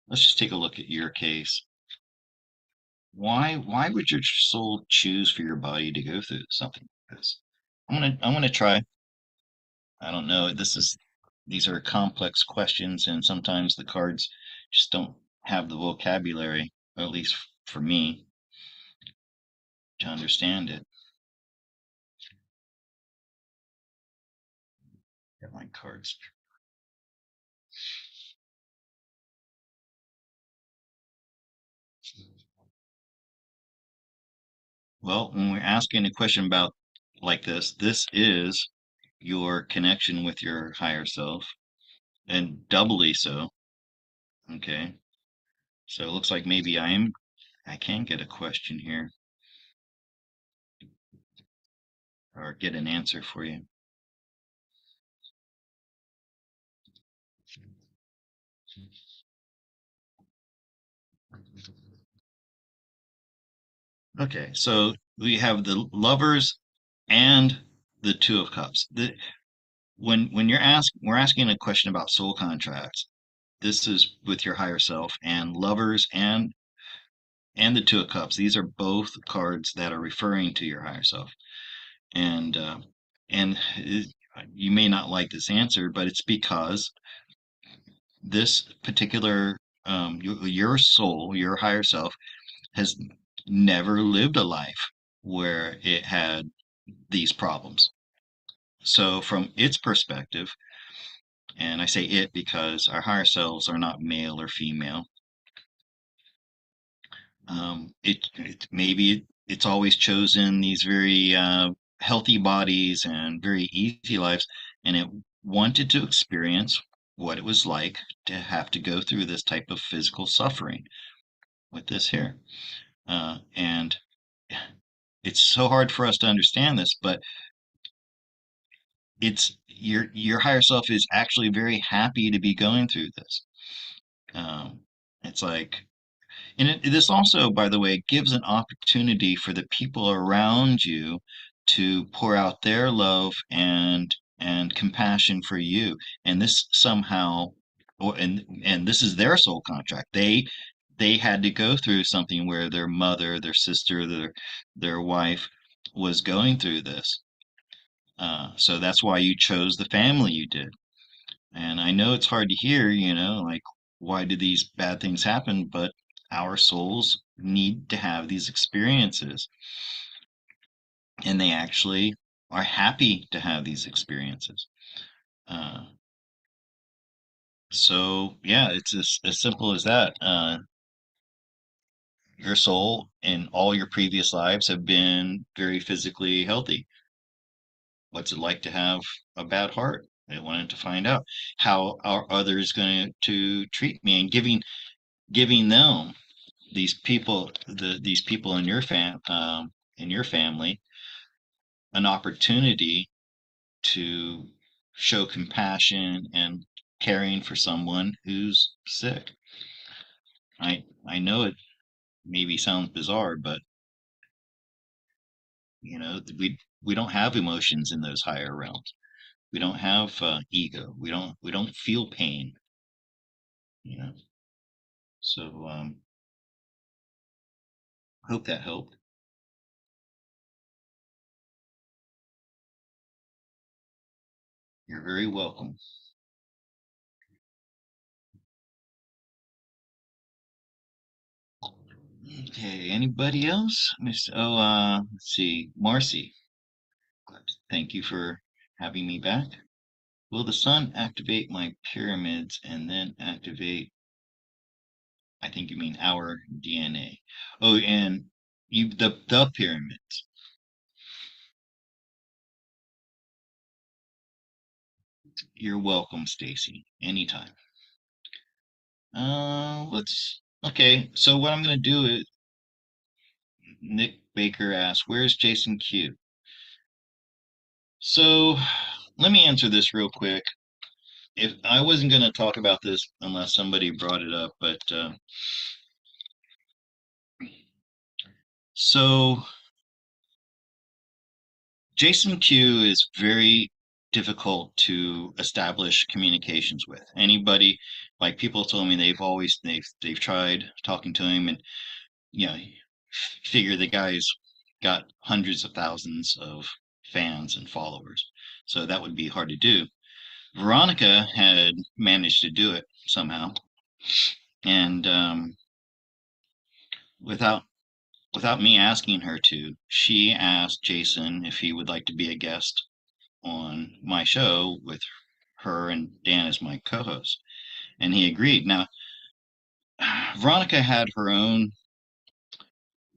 let's just take a look at your case. Why would your soul choose for your body to go through something like this? I'm gonna try. I don't know. These are complex questions, and sometimes the cards just don't have the vocabulary, or at least for me, to understand it. Get my cards. Well, when we're asking a question about like this is your connection with your higher self, and doubly so. Okay. So it looks like maybe I can get a question here or get an answer for you. Okay, so we have the lovers and the two of cups. When we're asking a question about soul contracts. This is with your higher self and lovers and the two of cups. These are both cards that are referring to your higher self. And you may not like this answer, but it's because this particular your soul, your higher self, has never lived a life where it had these problems. So, from its perspective, and I say it because our higher selves are not male or female, it maybe it's always chosen these very healthy bodies and very easy lives, and it wanted to experience what it was like to have to go through this type of physical suffering with this here. And it's so hard for us to understand this, but it's your higher self is actually very happy to be going through this. It's like, and this also, by the way, gives an opportunity for the people around you to pour out their love and compassion for you. And this somehow, and this is their soul contract. They had to go through something where their mother, their sister, their wife was going through this. So that's why you chose the family you did. And I know it's hard to hear, like, why do these bad things happen? But our souls need to have these experiences, and they actually are happy to have these experiences. Uh, so, yeah, it's as simple as that. Your soul in all your previous lives have been very physically healthy. What's it like to have a bad heart? They wanted to find out how are others going to treat me, and giving them these people in your in your family an opportunity to show compassion and caring for someone who's sick. I know it maybe sounds bizarre, but we don't have emotions in those higher realms. We don't have ego. We don't feel pain. You know. So hope that helped. You're very welcome. Okay, anybody else? Let's see. Marcy, thank you for having me back. Will the sun activate my pyramids and then activate, I think you mean our DNA. Oh, and the pyramids. You're welcome, Stacy. Anytime. Okay, so what I'm gonna do is Nick Baker asks, where's Jason Q? So let me answer this real quick. If I wasn't going to talk about this unless somebody brought it up, but so Jason Q is very difficult to establish communications with. Anybody, like people told me they've tried talking to him, and you know, figure the guy's got hundreds of thousands of fans and followers, so that would be hard to do. Veronica had managed to do it somehow, and without without me asking her to, she asked Jason if he would like to be a guest on my show with her and Dan as my co-host, and he agreed. Now, Veronica had her own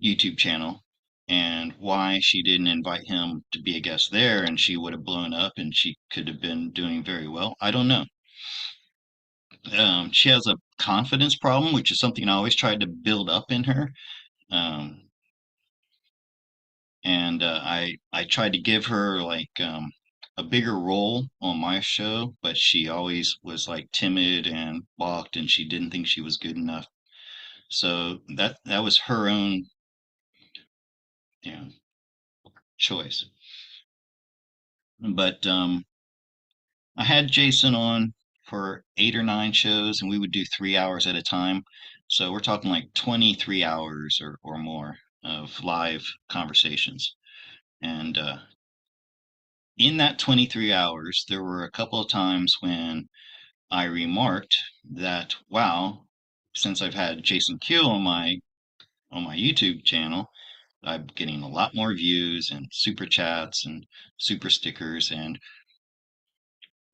YouTube channel, and why she didn't invite him to be a guest there and she would have blown up and she could have been doing very well, I don't know. She has a confidence problem, which is something I always tried to build up in her. Um, and I tried to give her like a bigger role on my show, but she always was like timid and balked, and she didn't think she was good enough. So that was her own, you know, choice. But I had Jason on for 8 or 9 shows, and we would do 3 hours at a time. So we're talking like 23 hours or more of live conversations. And in that 23 hours, there were a couple of times when I remarked that, wow, since I've had Jason Q on my YouTube channel, I'm getting a lot more views and super chats and super stickers, and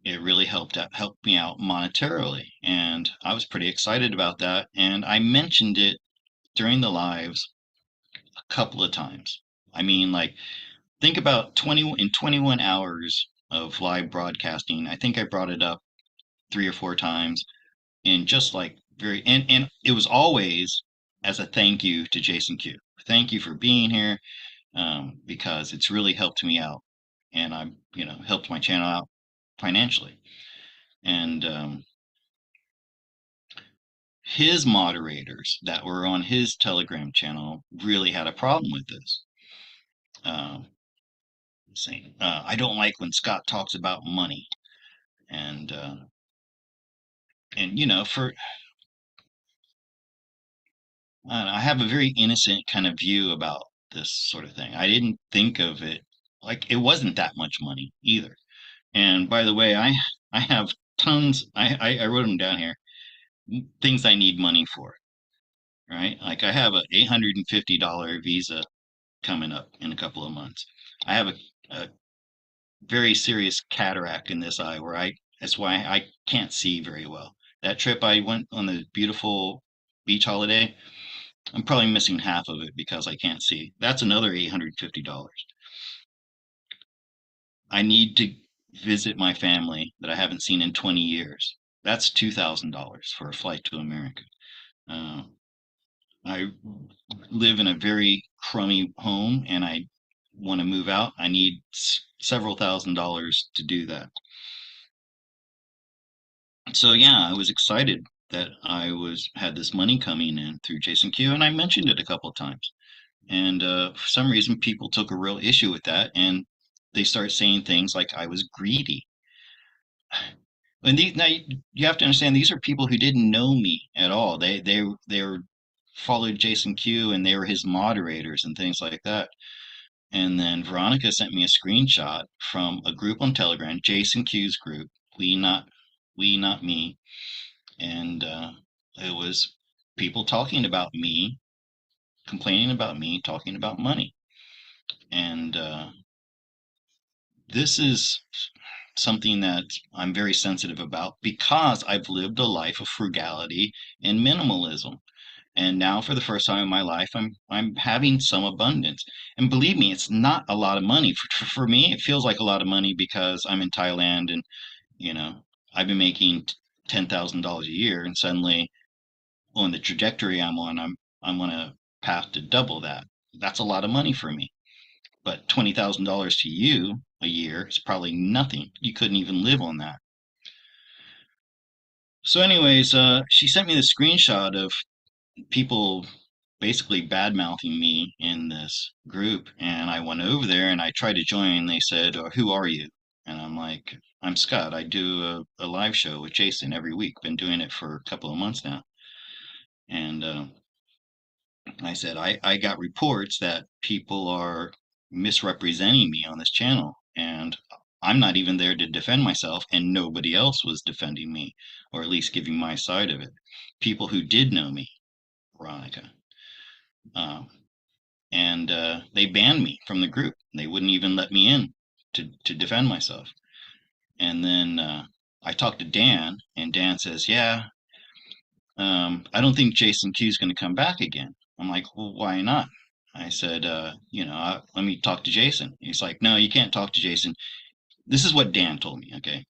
it really helped me out monetarily. And I was pretty excited about that. And I mentioned it during the lives a couple of times. I mean, like, think about 21 hours of live broadcasting. I think I brought it up 3 or 4 times in just like and it was always as a thank you to Jason Q. Thank you for being here, because it's really helped me out, and I've helped my channel out financially. And his moderators that were on his Telegram channel really had a problem with this. Um, Saying, I don't like when Scott talks about money, and for I have a very innocent kind of view about this sort of thing. I didn't think of it like it wasn't that much money either. And by the way, I have tons. I wrote them down here. Things I need money for, right? Like I have a $850 visa coming up in a couple of months. I have a very serious cataract in this eye where that's why I can't see very well. That trip I went on the beautiful beach holiday, I'm probably missing half of it because I can't see. That's another $850. I need to visit my family that I haven't seen in 20 years. That's $2,000 for a flight to America. Uh, I live in a very crummy home and I want to move out. I need several $1,000s to do that. So yeah, I was excited that I was had this money coming in through Jason Q, and I mentioned it a couple of times. And for some reason, people took a real issue with that, and they started saying things like I was greedy. And now you have to understand these are people who didn't know me at all. They were followed Jason Q, and they were his moderators and things like that. And then Veronica sent me a screenshot from a group on Telegram, Jason Q's group, we not we not me, and it was people talking about me, complaining about me, talking about money, and this is something that I'm very sensitive about because I've lived a life of frugality and minimalism. And now for the first time in my life, I'm having some abundance. And believe me, it's not a lot of money. For me, it feels like a lot of money because I'm in Thailand and, you know, I've been making $10,000 a year and suddenly on the trajectory I'm on a path to double that. That's a lot of money for me. But $20,000 to you a year is probably nothing. You couldn't even live on that. So, anyways, she sent me the screenshot of people basically bad mouthing me in this group. And I went over there and I tried to join. They said, "Who are you?" And I'm like, "I'm Scott. I do a live show with Jason every week. Been doing it for a couple of months now." And I said, I got reports that people are misrepresenting me on this channel. And I'm not even there to defend myself, and nobody else was defending me, or at least giving my side of it. People who did know me, Veronica. Um, and they banned me from the group. They wouldn't even let me in to defend myself. And then I talked to Dan, and Dan says, "Yeah, I don't think Jason Q is going to come back again." I'm like, "Well, why not?" I said, let me talk to Jason. He's like, "No, you can't talk to Jason." This is what Dan told me. Okay.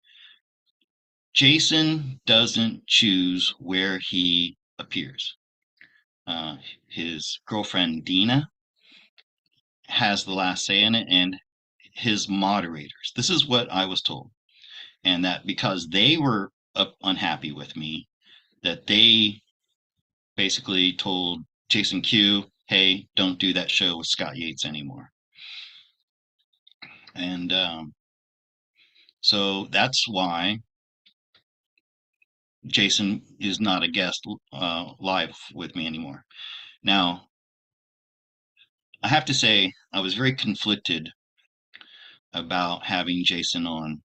Jason doesn't choose where he appears. Uh, his girlfriend, Dina, has the last say in it, and his moderators. This is what I was told. And that because they were unhappy with me, that they basically told Jason Q, "Hey, don't do that show with Scott Yates anymore." And so that's why Jason is not a guest live with me anymore. Now, I have to say, I was very conflicted about having Jason on.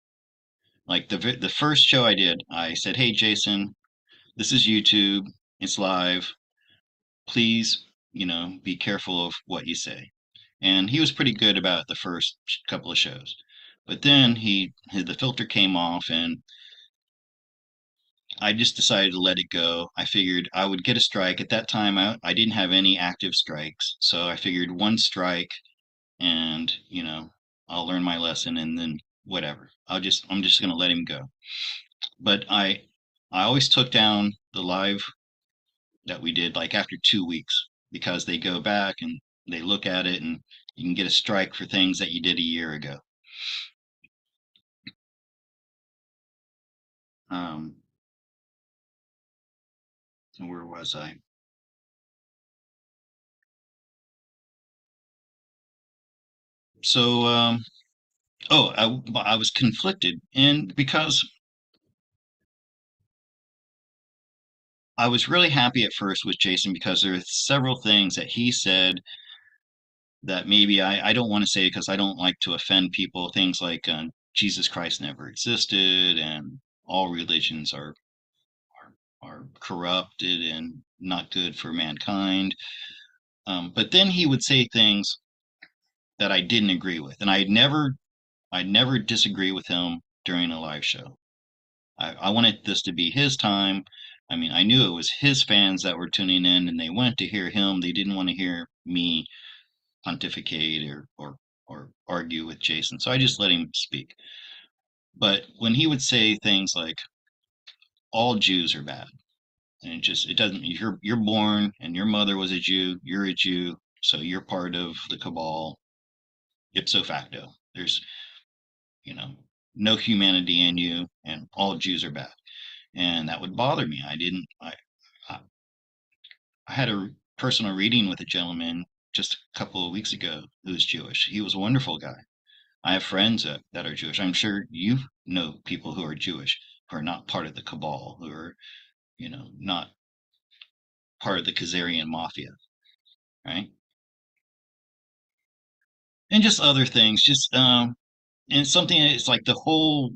Like the first show I did, I said, "Hey, Jason, this is YouTube. It's live. Please, be careful of what you say." And he was pretty good about the first couple of shows. But then the filter came off, and I just decided to let it go. I figured I would get a strike. At that time, I didn't have any active strikes. So I figured one strike and, I'll learn my lesson and then whatever. I'm just going to let him go. But I always took down the live that we did like after 2 weeks because they go back and they look at it and you can get a strike for things that you did a year ago. Um, where was I? So, I was conflicted, and because I was really happy at first with Jason because there are several things that he said that maybe I don't want to say because I don't like to offend people. Things like Jesus Christ never existed, and all religions are corrupted and not good for mankind. But then he would say things that I didn't agree with, and I'd never disagree with him during a live show. I wanted this to be his time. I mean, I knew it was his fans that were tuning in, and they went to hear him. They didn't want to hear me pontificate or argue with Jason. So I just let him speak. But when he would say things like all Jews are bad, and it doesn't you're born and your mother was a Jew, you're a Jew, so you're part of the cabal ipso facto. There's, you know, no humanity in you and all Jews are bad. and that would bother me. I I had a personal reading with a gentleman just a couple of weeks ago who's Jewish. He was a wonderful guy. I have friends that are Jewish. I'm sure you know people who are Jewish who are not part of the cabal, who are, not part of the Khazarian mafia, right? And just other things, and something it's like the whole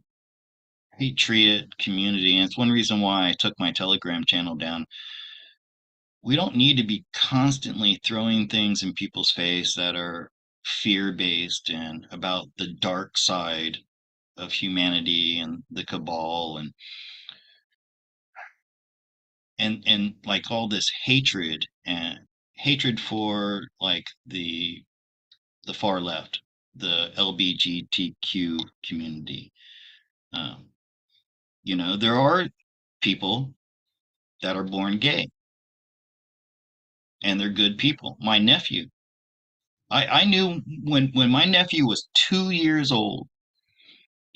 Patriot community. And it's one reason why I took my Telegram channel down. We don't need to be constantly throwing things in people's face that are fear based and about the dark side of humanity and the cabal and like all this hatred and hatred for like the far left, the LBGTQ community. Um, there are people that are born gay and they're good people. My nephew, I knew when my nephew was 2 years old,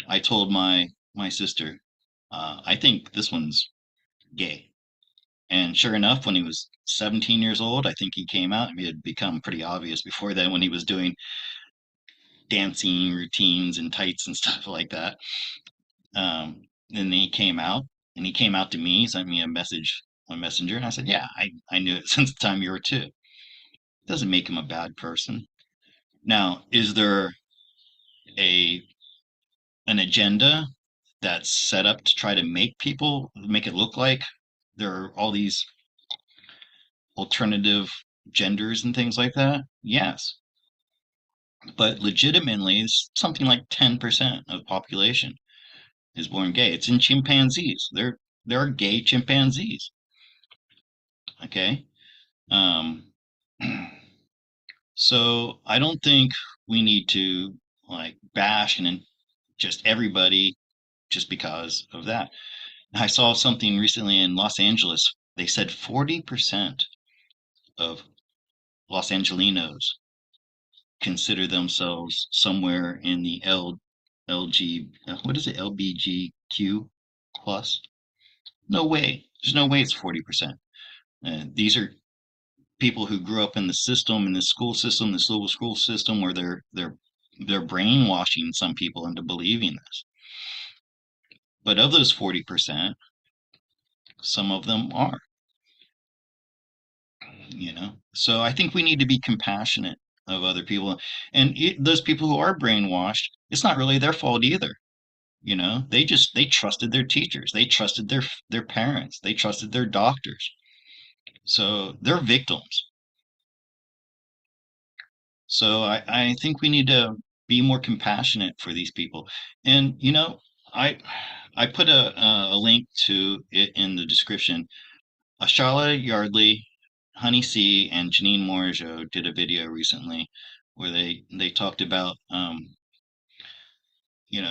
I told my sister, I think this one's gay. And sure enough, when he was 17 years old, I think he came out. It had become pretty obvious before then when he was doing dancing routines and tights and stuff like that. Then he came out, and he came out to me, sent me a message on Messenger, and I said, "Yeah, I knew it since the time you were two." Doesn't make him a bad person. Now, is there a an agenda that's set up to try to make it look like there are all these alternative genders and things like that? Yes, but legitimately, it's something like 10% of population is born gay. It's in chimpanzees. There are gay chimpanzees. Okay. Um, so I don't think we need to like bash and just everybody just because of that. I saw something recently in Los Angeles. They said 40% of Los Angelinos consider themselves somewhere in the LG, what is it, LBGQ plus? No way. There's no way it's 40%. These are people who grew up in the system, in the school system, this little school system where they're brainwashing some people into believing this. But of those 40%, some of them are, So I think we need to be compassionate of other people. And those people who are brainwashed, it's not really their fault either. They trusted their teachers, they trusted their parents, they trusted their doctors. So they're victims. So I think we need to be more compassionate for these people. And I I put a link to it in the description. Charlotte Yardley, Honey C, and Janine Morageau did a video recently where they talked about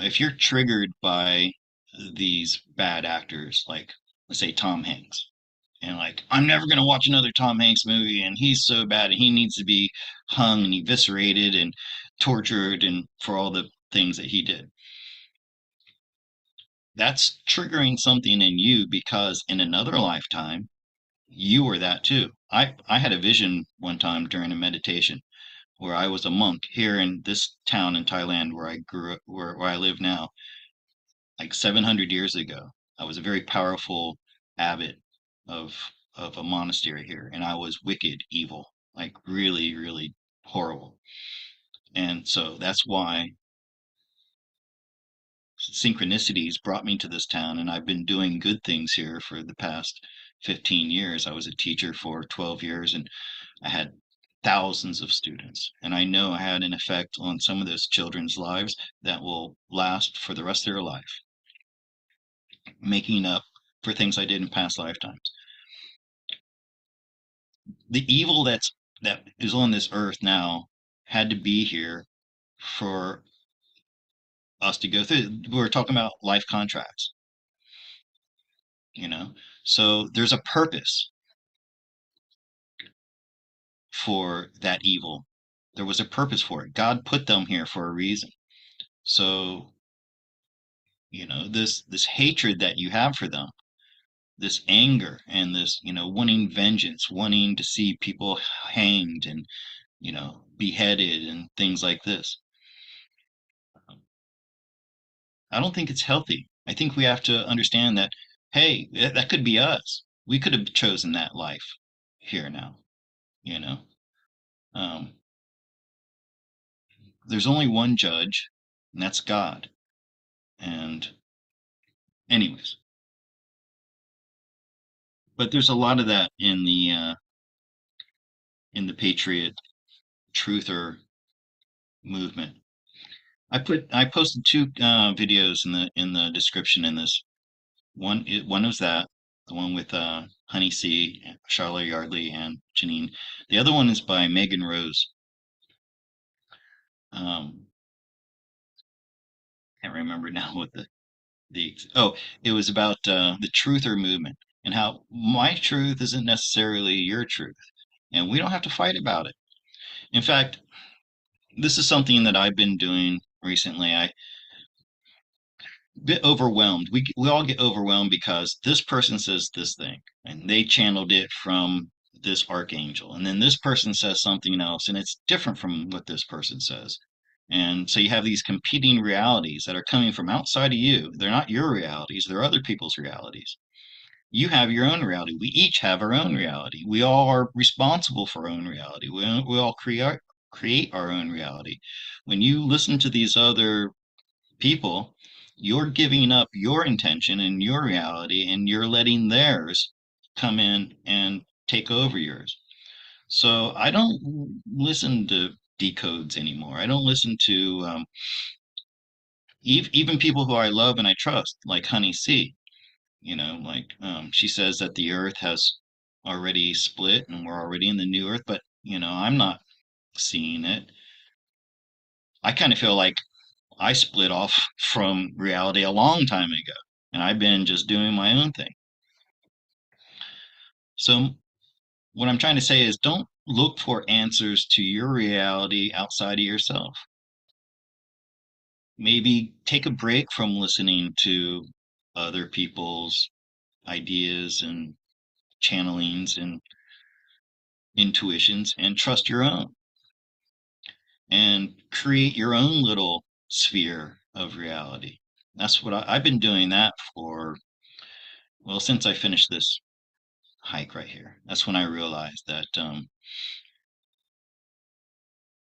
if you're triggered by these bad actors, like let's say Tom Hanks, and like I'm never gonna watch another Tom Hanks movie, and he's so bad, and he needs to be hung and eviscerated and tortured and for all the things that he did. That's triggering something in you because in another lifetime you were that too. I had a vision one time during a meditation where I was a monk here in this town in Thailand where I grew up, where I live now, like 700 years ago. I was a very powerful abbot of of a monastery here, and I was wicked, evil, like really, really horrible. And so that's why synchronicities brought me to this town, and I've been doing good things here for the past 15 years. I was a teacher for 12 years, and I had thousands of students. And I know I had an effect on some of those children's lives that will last for the rest of their life, making up for things I did in past lifetimes. The evil that is on this earth now had to be here for us to go through. We're talking about life contracts, you know. So there's a purpose for that evil. There was a purpose for it. God put them here for a reason. So, this hatred that you have for them, this anger and this, wanting vengeance, wanting to see people hanged and, beheaded and things like this. I don't think it's healthy. I think we have to understand that, hey, that could be us. We could have chosen that life here now, you know. Um, there's only one judge, and that's God. And anyways, but there's a lot of that in the patriot truther movement. I posted two videos in the description in this. One was that, the one with Honey C, Charlotte Yardley, and Janine. The other one is by Megan Rose. Um, can't remember now what oh, it was about the truther movement and how my truth isn't necessarily your truth, and we don't have to fight about it. In fact, this is something that I've been doing recently. I bit overwhelmed. We all get overwhelmed because this person says this thing and they channeled it from this archangel, and then this person says something else and it's different from what this person says. And so you have these competing realities that are coming from outside of you. They're not your realities, they're other people's realities. You have your own reality. We each have our own reality. We all are responsible for our own reality. We all create our own reality. When you listen to these other people, you're giving up your intention and your reality, and you're letting theirs come in and take over yours. So I don't listen to decodes anymore. I don't listen to even people who I love and I trust, like Honey C. Like she says that the Earth has already split and we're already in the new Earth, but I'm not seeing it. I kind of feel like I split off from reality a long time ago, and I've been just doing my own thing. So, what I'm trying to say is don't look for answers to your reality outside of yourself. Maybe take a break from listening to other people's ideas and channelings and intuitions and trust your own and create your own little sphere of reality. That's what I've been doing that for, well, since I finished this hike right here. That's when I realized that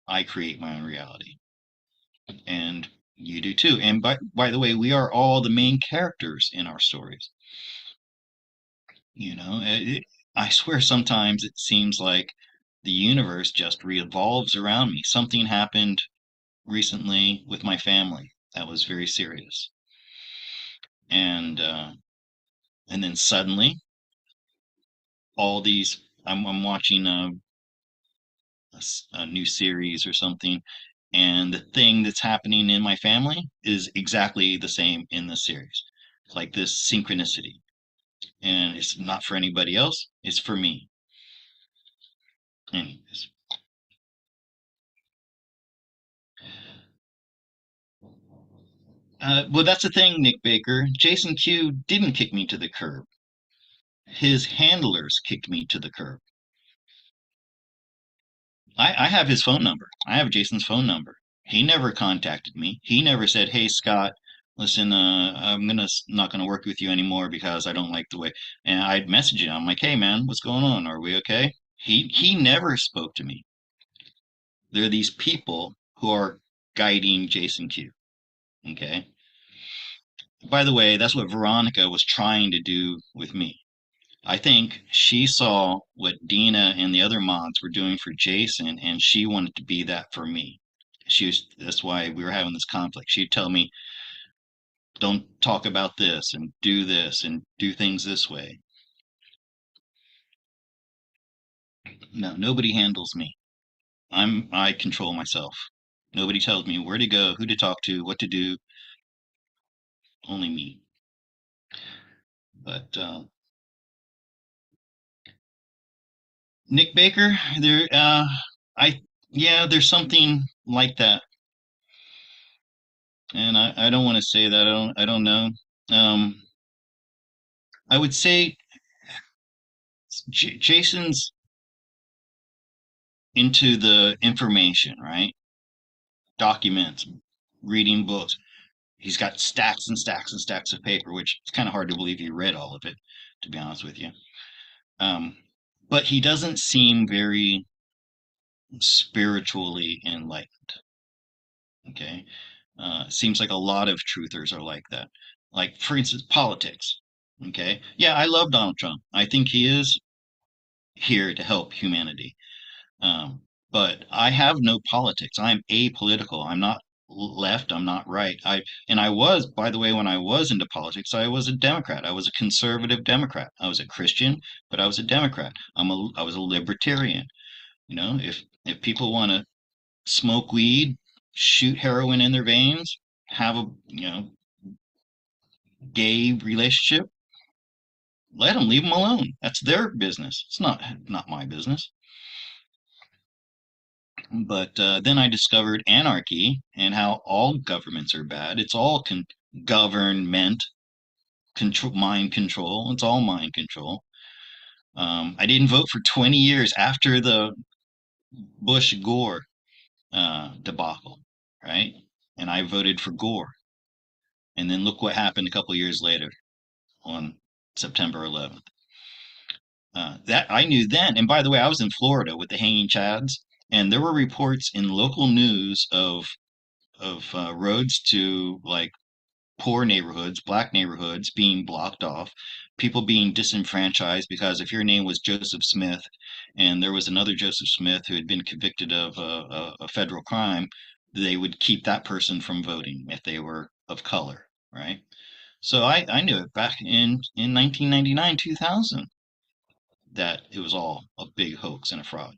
I create my own reality, and you do too. And by the way, we are all the main characters in our stories. I swear sometimes it seems like the universe just revolves around me. Something happened recently with my family that was very serious, and then suddenly all these. I'm watching a new series or something, and the thing that's happening in my family is exactly the same in the series. Like this synchronicity, and it's not for anybody else, it's for me. Anyways, well, that's the thing, Nick Baker. Jason Q didn't kick me to the curb. His handlers kicked me to the curb. I have his phone number. I have Jason's phone number. He never contacted me. He never said, "Hey, Scott, listen, I'm gonna not gonna work with you anymore because I don't like the way." And I'd message him. I'm like, "Hey, man, what's going on? Are we okay?" He never spoke to me. There are these people who are guiding Jason Q. Okay. By the way, that's what Veronica was trying to do with me. I think she saw what Dina and the other mods were doing for Jason, and she wanted to be that for me. That's why we were having this conflict. She'd tell me, don't talk about this and do things this way. No, nobody handles me. I control myself. Nobody tells me where to go, who to talk to, what to do. Only me. But Nick Baker, I yeah, there's something like that, and I don't want to say that. I don't know. Um, I would say Jason's into the information, right? Documents, reading books. He's got stacks and stacks and stacks of paper, which it's kind of hard to believe he read all of it, to be honest with you. Um, but he doesn't seem very spiritually enlightened. Okay. Seems like a lot of truthers are like that. Like, for instance, politics. Okay. Yeah, I love Donald Trump. I think he is here to help humanity. Um, but I have no politics. I'm apolitical. I'm not left. I'm not right. I was, by the way, when I was into politics, I was a Democrat. I was a conservative Democrat. I was a Christian, but I was a Democrat. I was a libertarian. If people want to smoke weed, shoot heroin in their veins, have a gay relationship, let them, leave them alone. That's their business. It's not my business. But then I discovered anarchy and how all governments are bad. It's all government control, mind control. It's all mind control. I didn't vote for 20 years after the Bush Gore debacle, right? And I voted for Gore. And then look what happened a couple years later on September 11th. That I knew then. And by the way, I was in Florida with the hanging chads, and there were reports in local news of roads to like poor neighborhoods, black neighborhoods being blocked off, people being disenfranchised because if your name was Joseph Smith and there was another Joseph Smith who had been convicted of a federal crime, they would keep that person from voting if they were of color, right? So I knew it back in 1999, 2000, that it was all a big hoax and a fraud.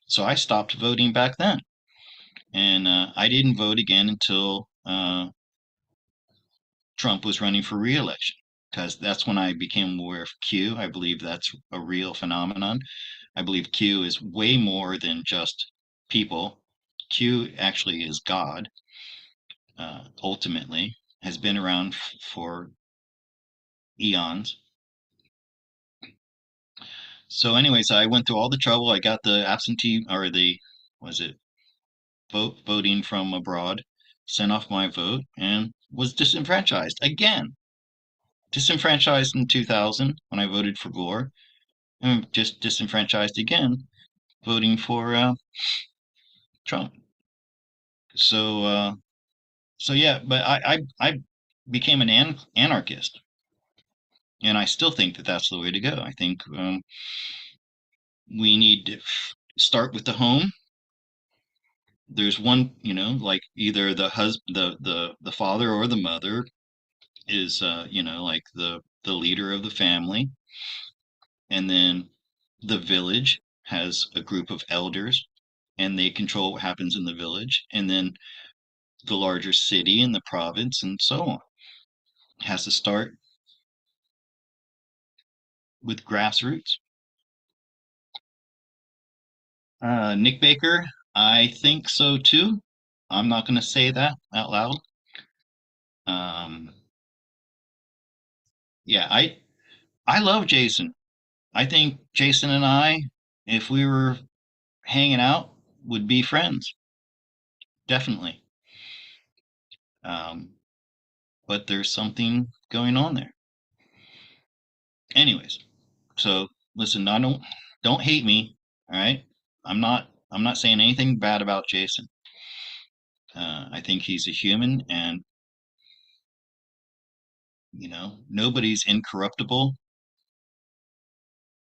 So I stopped voting back then. And I didn't vote again until Trump was running for reelection, because that's when I became aware of Q. I believe that's a real phenomenon. I believe Q is way more than just people. Q actually is God, ultimately, has been around for eons. So, anyways, I went through all the trouble. I got the absentee, or the, was it voting from abroad, sent off my vote, and was disenfranchised again. Disenfranchised in 2000 when I voted for Gore, and just disenfranchised again voting for Trump. So, so yeah, but I became an anarchist, and I still think that that's the way to go. I think we need to start with the home. There's one, like either the father or the mother is, like the leader of the family, and then the village has a group of elders, and they control what happens in the village, and then the larger city and the province and so on. It has to start with grassroots. Nick Baker, I think so too. I'm not going to say that out loud. Um, yeah, I love Jason. I think Jason and I, if we were hanging out, would be friends. Definitely. Um, but there's something going on there. Anyways, so listen, I don't hate me, all right? I'm not saying anything bad about Jason. I think he's a human, and nobody's incorruptible.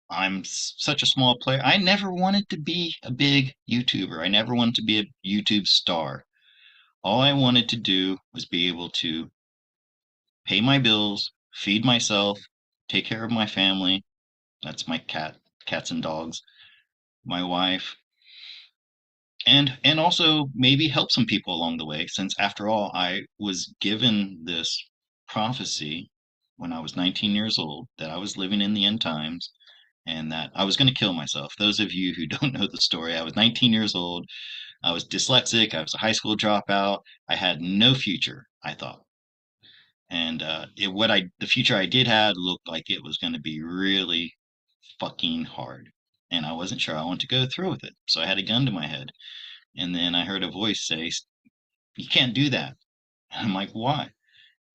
I'm such a small player. I never wanted to be a big YouTuber. I never wanted to be a YouTube star. All I wanted to do was be able to pay my bills, feed myself, take care of my family. That's my cats and dogs, my wife, and also maybe help some people along the way, since after all I was given this prophecy when I was 19 years old that I was living in the end times and that I was going to kill myself. Those of you who don't know the story, I was 19 years old. I was dyslexic. I was a high school dropout. I had no future, I thought. And the future I did had looked like it was going to be really fucking hard. And I wasn't sure I wanted to go through with it. So I had a gun to my head. And then I heard a voice say, "You can't do that." And I'm like, "Why?"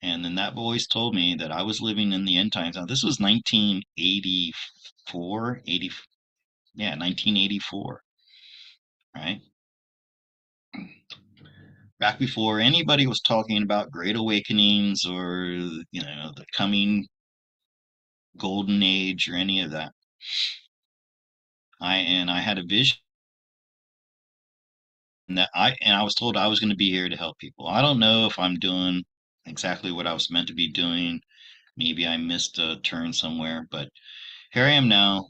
And then that voice told me that I was living in the end times. Now, this was 1984, 80, yeah, 1984, right? Back before anybody was talking about great awakenings or, the coming golden age or any of that. I had a vision that I was told I was going to be here to help people. I don't know if I'm doing exactly what I was meant to be doing. Maybe I missed a turn somewhere, but here I am now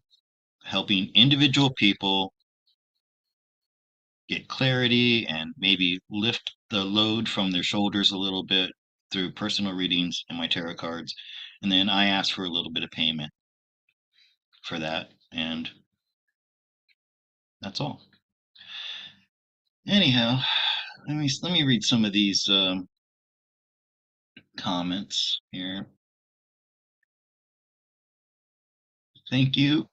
helping individual people get clarity and maybe lift the load from their shoulders a little bit through personal readings and my tarot cards. And then I ask for a little bit of payment for that. And that's all. Anyhow, let me read some of these comments here. Thank you.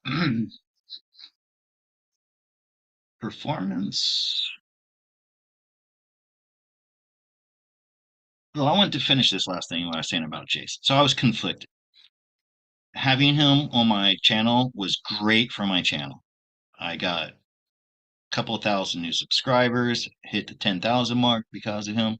Performance. Well, I wanted to finish this last thing what I was saying about Jason. So I was conflicted. Having him on my channel was great for my channel. I got a couple of thousand new subscribers, hit the 10,000 mark because of him.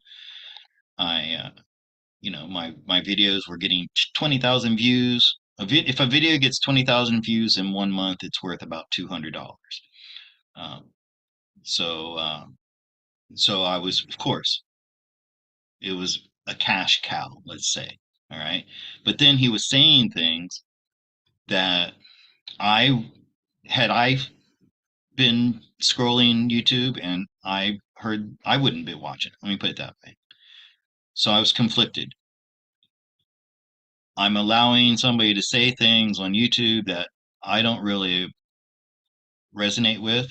My videos were getting 20,000 views. If a video gets 20,000 views in 1 month, it's worth about $200. Um, so, so I was, of course, it was a cash cow, let's say. All right. But then he was saying things that I I been scrolling YouTube and I heard I wouldn't be watching. Let me put it that way. So I was conflicted. I'm allowing somebody to say things on YouTube that I don't really resonate with,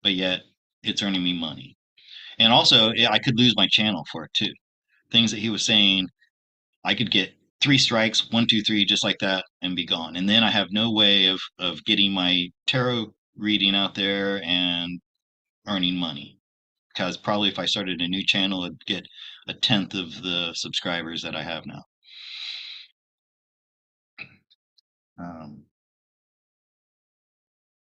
but yet it's earning me money. And also, I could lose my channel for it too. Things that he was saying, I could get three strikes, 1, 2, 3, just like that, and be gone. And then I have no way of getting my tarot reading out there and earning money. Because probably if I started a new channel, I'd get a tenth of the subscribers that I have now. Um,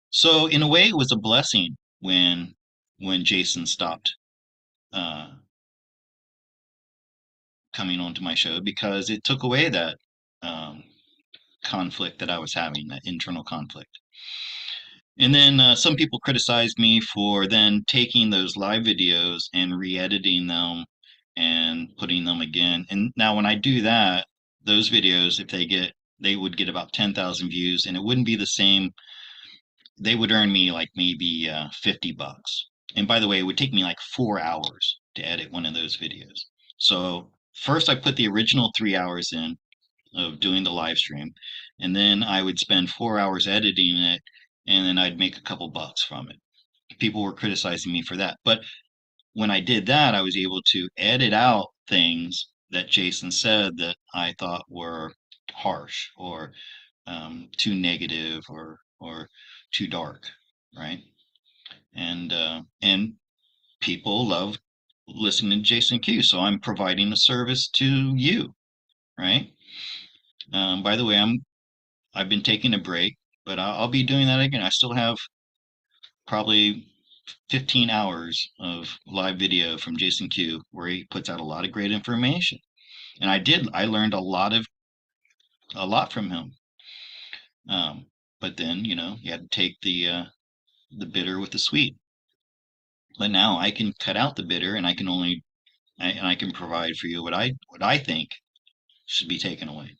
so in a way, it was a blessing when Jason stopped uh, coming onto my show because it took away that um, conflict that I was having, that internal conflict. And then some people criticized me for then taking those live videos and re-editing them and putting them again. And now when I do that, those videos, if they would get about 10,000 views, and it wouldn't be the same. They would earn me like maybe $50. And by the way, it would take me like 4 hours to edit one of those videos. So first I put the original 3 hours in of doing the live stream, and then I would spend 4 hours editing it, and then I'd make a couple bucks from it. People were criticizing me for that. But when I did that, I was able to edit out things that Jason said that I thought were harsh or too negative or too dark, right? And people love listening to Jason Q. So I'm providing a service to you, right? By the way, I've been taking a break, but I'll be doing that again. I still have probably 15 hours of live video from Jason Q where he puts out a lot of great information. And I learned a lot from him. But then, you had to take the bitter with the sweet. But now I can cut out the bitter and I can provide for you what I think should be taken away.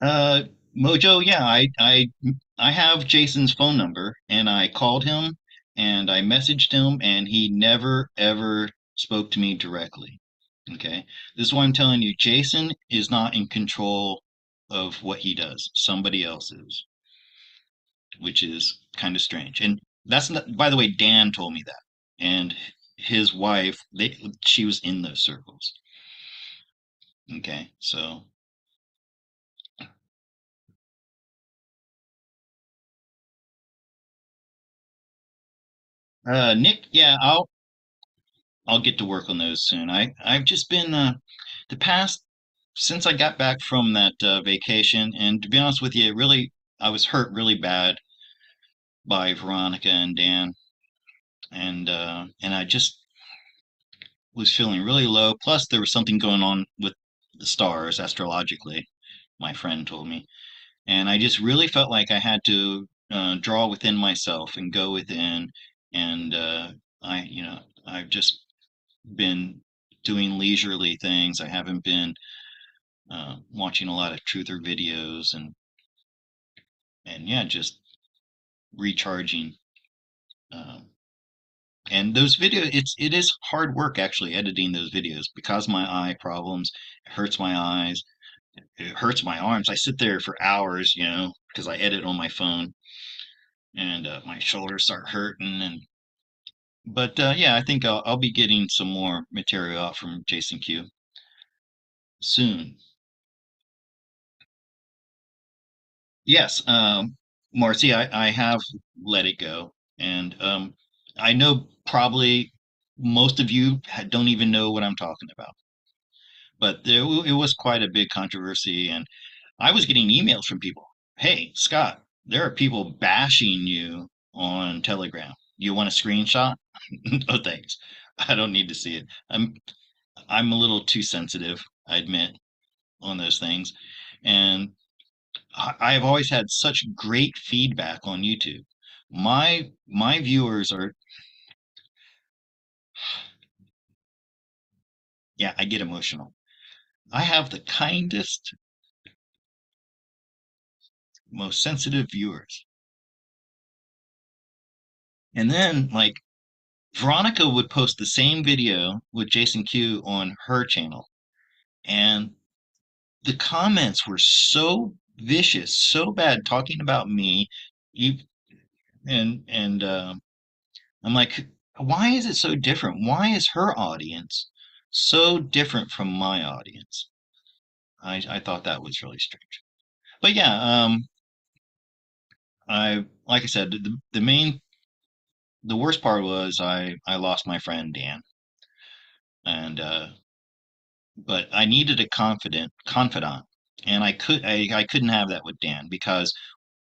Uh, Mojo, yeah, I have Jason's phone number and I called him and I messaged him and he never ever spoke to me directly. Okay. This is why I'm telling you, Jason is not in control of what he does. Somebody else is, which is kind of strange. And that's not, by the way, Dan told me that. And his wife, she was in those circles. Okay. So Nick, yeah, I'll get to work on those soon. I've just been the past since I got back from that vacation, and to be honest with you, really I was hurt really bad by Veronica and Dan, and I just was feeling really low. Plus, there was something going on with the stars astrologically, my friend told me, and I just really felt like I had to draw within myself and go within, and I've just been doing leisurely things. I haven't been watching a lot of truther videos and yeah, just recharging. Um, and those videos, it is hard work actually editing those videos because my eye problems. It hurts my eyes. It hurts my arms. I sit there for hours, because I edit on my phone, and my shoulders start hurting. But yeah, I think I'll be getting some more material out from Jason Q soon. Yes, Marcy, I have let it go, and I know probably most of you don't even know what I'm talking about, but it was quite a big controversy, and I was getting emails from people. Hey, Scott, there are people bashing you on Telegram. You want a screenshot? No, thanks. I don't need to see it. I'm a little too sensitive, I admit, on those things, and I've always had such great feedback on YouTube. My viewers are, yeah, I get emotional. I have the kindest, most sensitive viewers. And then like Veronica would post the same video with Jason Q on her channel, and the comments were so vicious, so bad, talking about me. You and I'm like, why is it so different? Why is her audience so different from my audience? I thought that was really strange. But yeah, I like I said, the worst part was I lost my friend Dan, and but I needed a confidant, and I couldn't have that with Dan because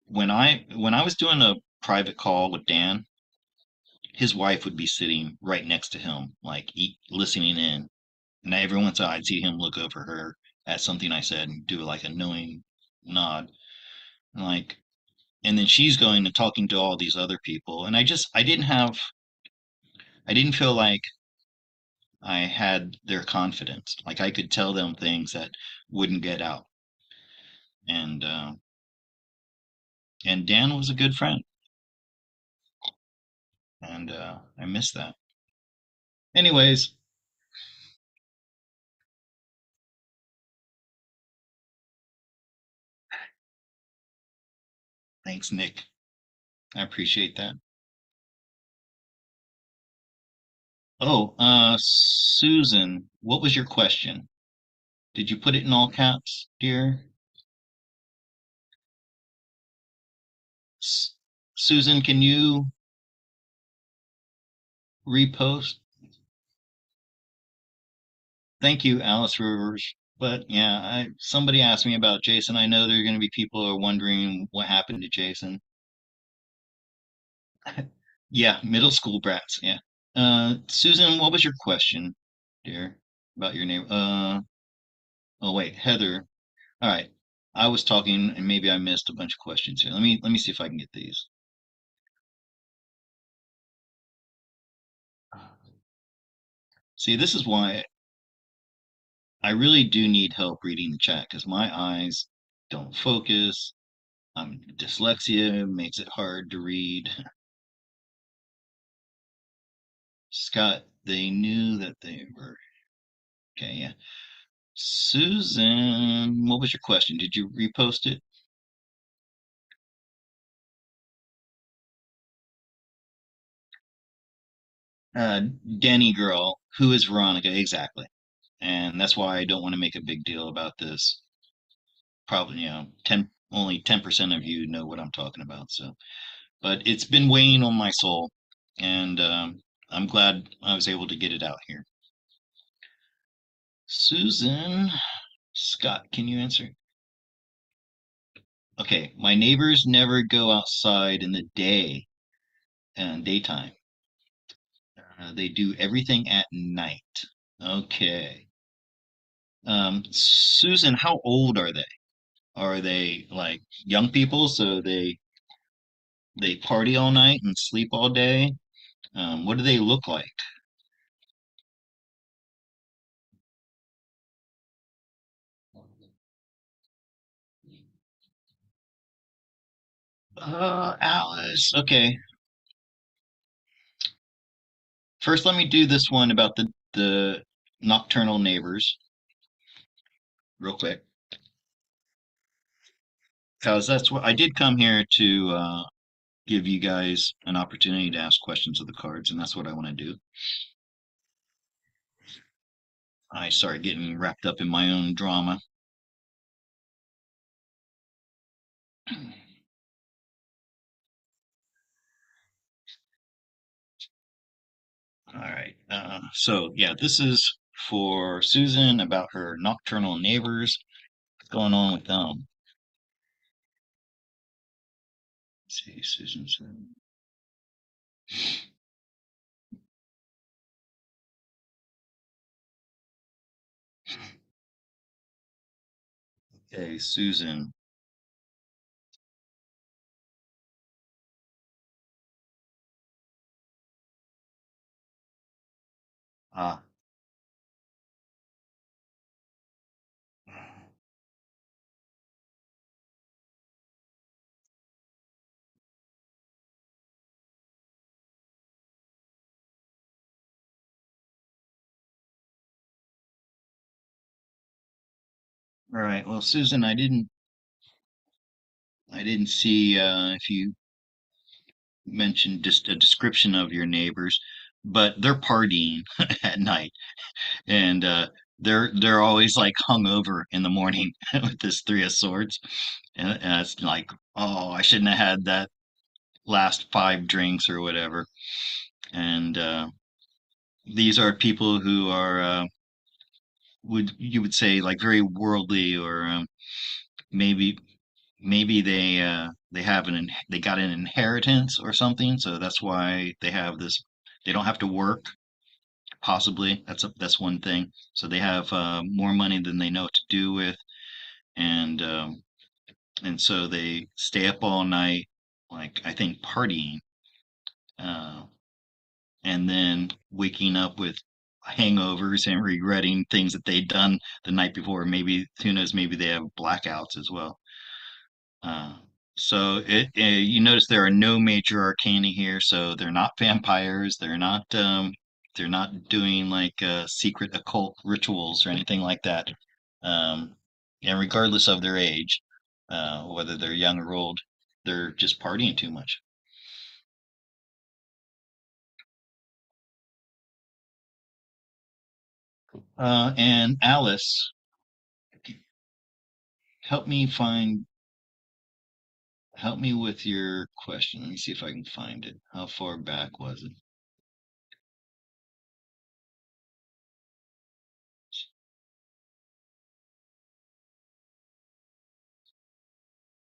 when I was doing a private call with Dan, his wife would be sitting right next to him, like listening in. And every once in a while, I'd see him look over her at something I said and do like a knowing nod. And like, and then she's going and talking to all these other people. And I didn't feel like I had their confidence. Like I could tell them things that wouldn't get out. And, uh, and Dan was a good friend. And, I miss that. Anyways, thanks, Nick. I appreciate that. Oh, Susan, what was your question? Did you put it in all caps, dear? S- Susan, can you repost? Thank you, Alice Rivers. But yeah, somebody asked me about Jason. I know there are going to be people who are wondering what happened to Jason. Yeah, middle school brats. Yeah. Susan, what was your question, dear, about your name? Oh wait, Heather. All right. I was talking and maybe I missed a bunch of questions here. Let me see if I can get these. See, this is why I really do need help reading the chat because my eyes don't focus. Dyslexia makes it hard to read. Scott, they knew that they were okay. Yeah. Susan, what was your question? Did you repost it? Danny girl, who is Veronica? Exactly. And that's why I don't want to make a big deal about this. Probably, only 10% of you know what I'm talking about. So, but it's been weighing on my soul. and I'm glad I was able to get it out here. Susan, Scott, can you answer? Okay, my neighbors never go outside in the daytime. They do everything at night. Okay. Susan, how old are they? Are they like young people, so they party all night and sleep all day? What do they look like? Alice. Okay. First, let me do this one about the nocturnal neighbors real quick, because that's what I did come here to give you guys an opportunity to ask questions of the cards, and that's what I want to do. I started getting wrapped up in my own drama. All right. So yeah, this is for Susan about her nocturnal neighbors. What's going on with them? Let's see, Susan said. Okay, Susan. Ah, all right. Well, Susan, I didn't see if you mentioned just a description of your neighbors, but they're partying at night, and they're always like hungover in the morning with this Three of Swords, and it's like, oh, I shouldn't have had that last five drinks or whatever. And these are people who are would you would say like very worldly, or maybe they have they got an inheritance or something, so that's why they have this. They don't have to work. Possibly that's one thing. So they have more money than they know what to do with, and so they stay up all night, like I think partying, uh, and then waking up with hangovers and regretting things that they'd done the night before. Maybe who knows? Maybe they have blackouts as well. Uh, you notice there are no major arcana here, so they're not vampires. They're not doing like secret occult rituals or anything like that. Um, and regardless of their age, whether they're young or old, they're just partying too much. And Alice, help me find help me with your question. Let me see if I can find it. How far back was it?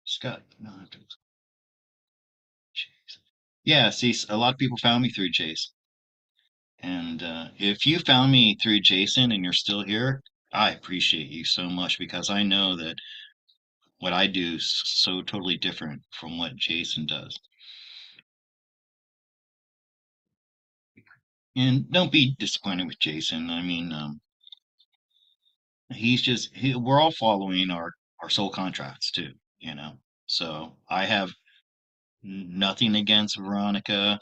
Scott. No, I have to. Yeah, see, a lot of people found me through Jason. And if you found me through Jason and you're still here, I appreciate you so much because I know that what I do is so totally different from what Jason does. And don't be disappointed with Jason. I mean, we're all following our soul contracts too, you know. So I have nothing against Veronica.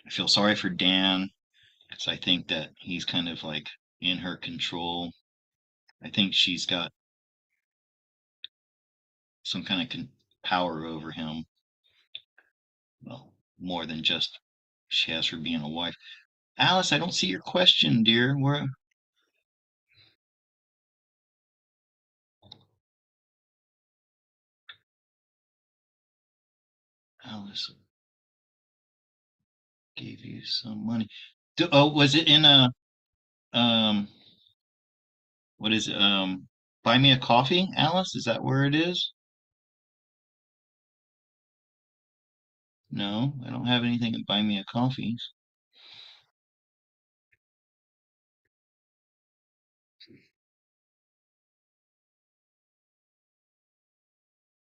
I feel sorry for Dan because I think that he's kind of like in her control. I think she's got some kind of power over him. Well, more than just she has for being a wife. Alice, I don't see your question, dear. Where, Alice? gave you some money. Oh, was it in a um what is it? Buy me a coffee, Alice? Is that where it is? No, I don't have anything at buy me a coffee.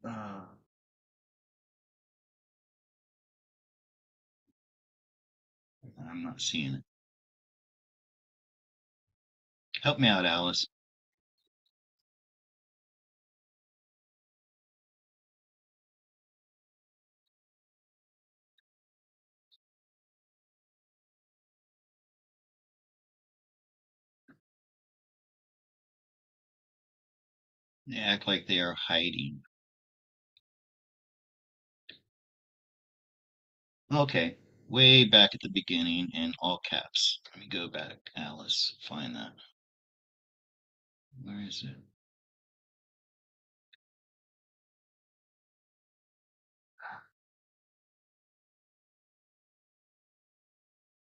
Uh, I'm not seeing it. Help me out, Alice. They act like they are hiding. Okay, way back at the beginning in all caps. Let me go back, Alice. Find that. Where is it?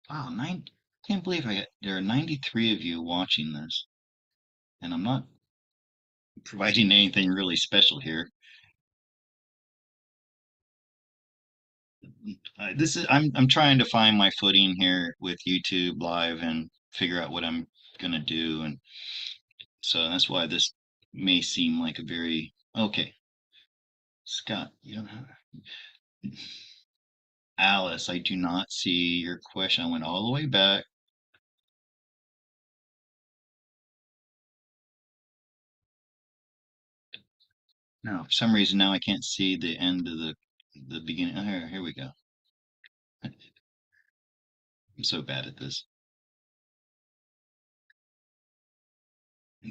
Wow, nine. Can't believe there are 93 of you watching this, and I'm not providing anything really special here. I'm trying to find my footing here with YouTube Live and figure out what I'm gonna do, and so that's why this may seem like a very okay. Scott, you don't have Alice. I do not see your question. I went all the way back. No, for some reason now I can't see the end of the beginning. Oh, here we go. I'm so bad at this.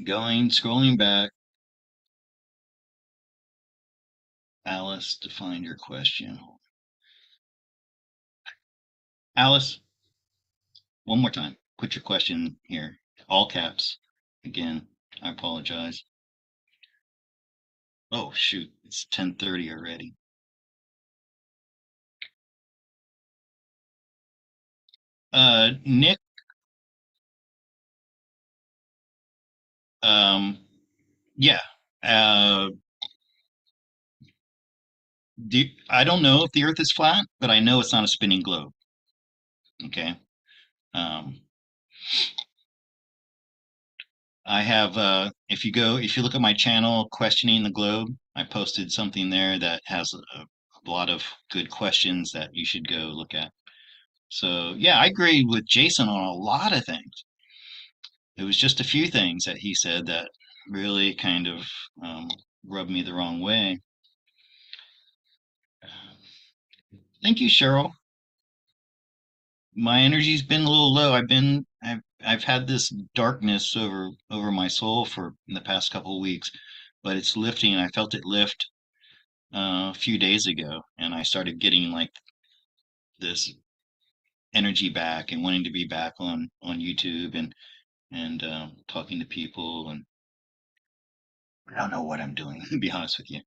Going, scrolling back, Alice, to find your question. Alice, one more time. Put your question here. All caps. Again, I apologize. Oh shoot, it's 10:30 already. Nick, um, yeah. Uh, I don't know if the Earth is flat, but I know it's not a spinning globe. Okay. Um, I have, if you look at my channel, Questioning the Globe, I posted something there that has a lot of good questions that you should go look at. So, yeah, I agree with Jason on a lot of things. It was just a few things that he said that really kind of um, rubbed me the wrong way. Thank you, Cheryl. My energy's been a little low. I've had this darkness over my soul for the past couple of weeks, but it's lifting. I felt it lift a few days ago, and I started getting like this energy back and wanting to be back on YouTube and talking to people. And I don't know what I'm doing, to be honest with you.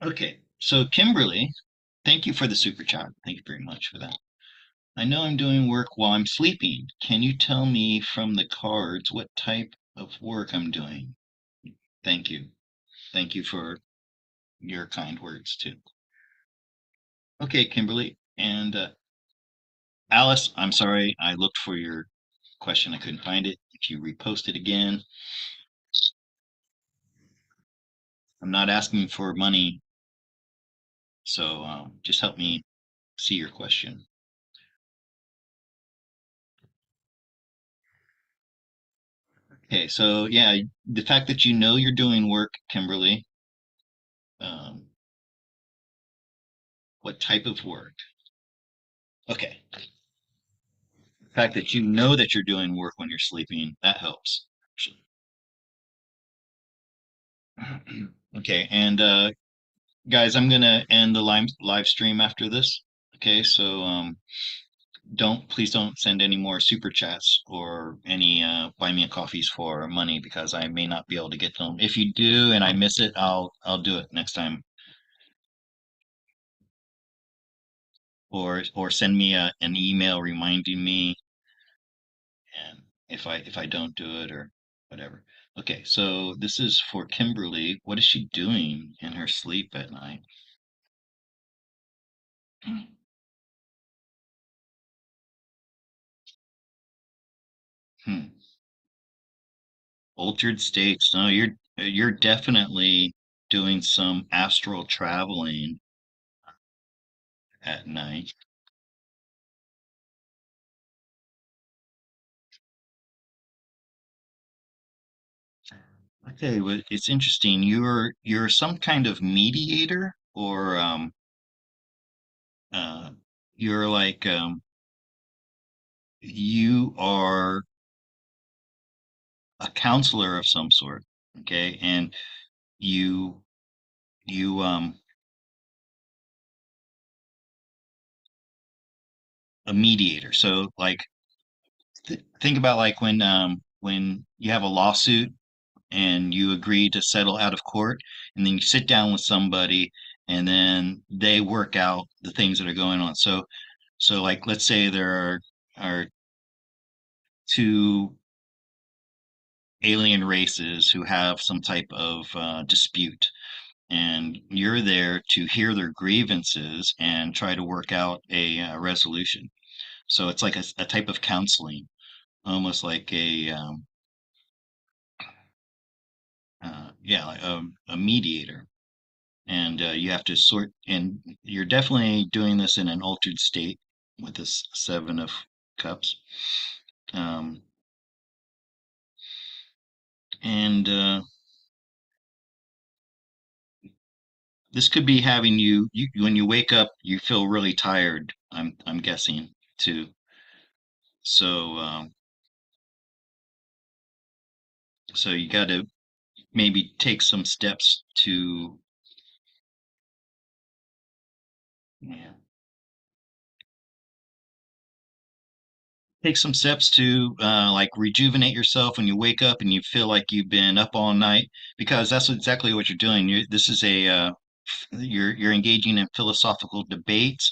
Okay, so Kimberly, thank you for the super chat. Thank you very much for that. I know I'm doing work while I'm sleeping. Can you tell me from the cards what type of work I'm doing? Thank you. Thank you for your kind words too. Okay, Kimberly. And Alice, I'm sorry. I looked for your question. I couldn't find it. If you repost it again, I'm not asking for money. So just help me see your question. Okay, so yeah, the fact that you know you're doing work, Kimberly, um, what type of work? Okay, the fact that you know that you're doing work when you're sleeping, that helps. Okay, and guys, I'm gonna end the live stream after this. Okay, so please don't send any more super chats or any buy me a coffees for money because I may not be able to get them. If you do and I miss it, I'll do it next time. or send me an email reminding me, and if I don't do it or whatever. Okay, so this is for Kimberly. What is she doing in her sleep at night? Hmm. Altered states. No, you're definitely doing some astral traveling at night. Okay, well, it's interesting. You're some kind of mediator, or uh, you're like you are a counselor of some sort. Okay, and you you a mediator. So like think about like when you have a lawsuit and you agree to settle out of court, and then you sit down with somebody, and then they work out the things that are going on. So like let's say there are two alien races who have some type of dispute, and you're there to hear their grievances and try to work out a resolution. So it's like a type of counseling, almost like yeah, like a mediator. And you have to sort, and you're definitely doing this in an altered state with this Seven of Cups. Um, and this could be having you when you wake up, you feel really tired. I'm guessing too. So so you got to maybe take some steps to, yeah, take some steps to like rejuvenate yourself when you wake up and you feel like you've been up all night, because that's exactly what you're doing. This is a you're engaging in philosophical debates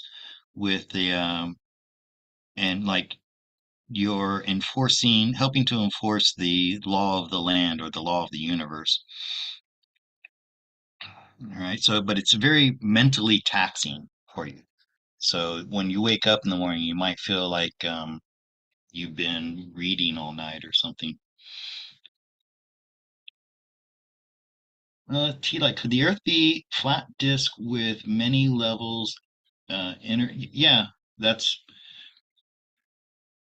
with the and like you're enforcing, helping to enforce the law of the land or the law of the universe. All right. So, but it's very mentally taxing for you. So when you wake up in the morning, you might feel like you've been reading all night or something. T, like, could the Earth be flat disk with many levels? Yeah, that's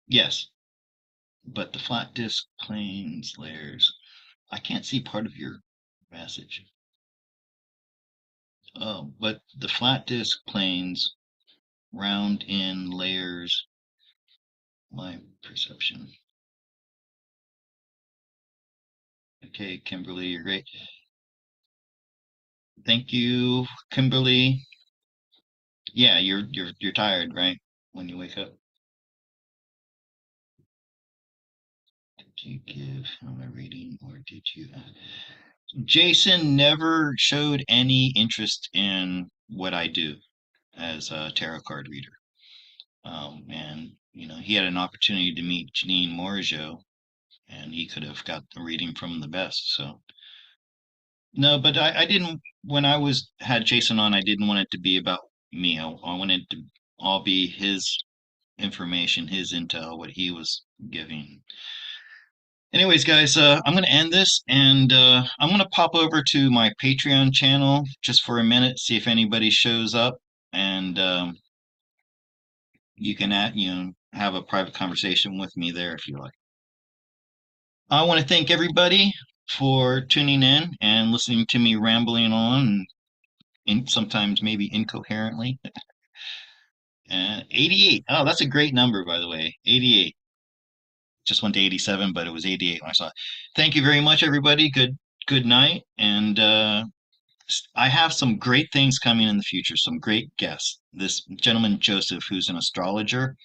yes. But the flat disk planes layers, I can't see part of your message. Oh, but the flat disk planes round in layers, my perception. Okay, Kimberly, you're great. Thank you, Kimberly. Yeah, you're tired, right? When you wake up. Did you give him a reading or did you? Jason never showed any interest in what I do as a tarot card reader. And he had an opportunity to meet Janine Morjo, and he could have got the reading from the best. So no, but I didn't. When I was had Jason on, I didn't want it to be about me. I wanted to all be his information, his intel, what he was giving. Anyways, guys, I'm going to end this, and I'm going to pop over to my Patreon channel just for a minute, see if anybody shows up, and you can have a private conversation with me there if you like. I want to thank everybody for tuning in and listening to me rambling on, and sometimes maybe incoherently. 88. Oh, that's a great number, by the way. 88. Just went to 87, but it was 88 when I saw it. Thank you very much, everybody. Good night, and I have some great things coming in the future, some great guests. This gentleman, Joseph, who's an astrologer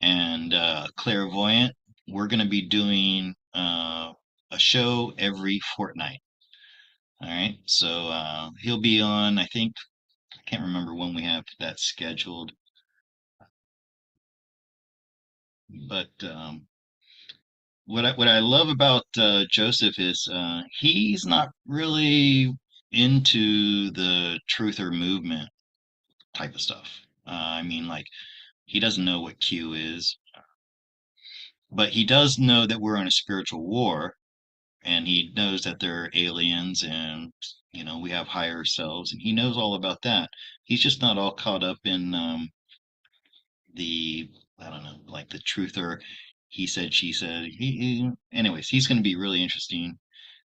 and clairvoyant, we're going to be doing a show every fortnight. All right. So he'll be on, I think, I can't remember when we have that scheduled. But what I love about Joseph is he's not really into the truther movement type of stuff. I mean, like he doesn't know what Q is, but he does know that we're in a spiritual war, and he knows that there are aliens, and we have higher selves, and he knows all about that. He's just not all caught up in the I don't know, like the truther. He said, she said. Anyways, he's going to be really interesting.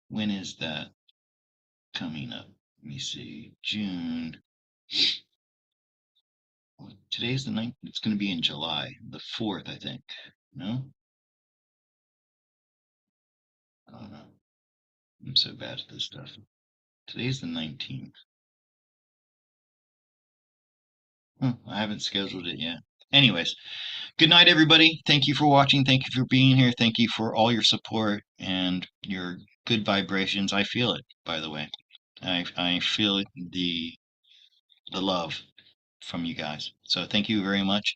When is that coming up? Let me see. June. Today's the ninth. It's going to be in July, the 4th, I think. No? I don't know. I'm so bad at this stuff. Today's the 19th. I haven't scheduled it yet. Anyways, good night, everybody. Thank you for watching. Thank you for being here. Thank you for all your support and your good vibrations. I feel it, by the way. I feel the love from you guys. So thank you very much.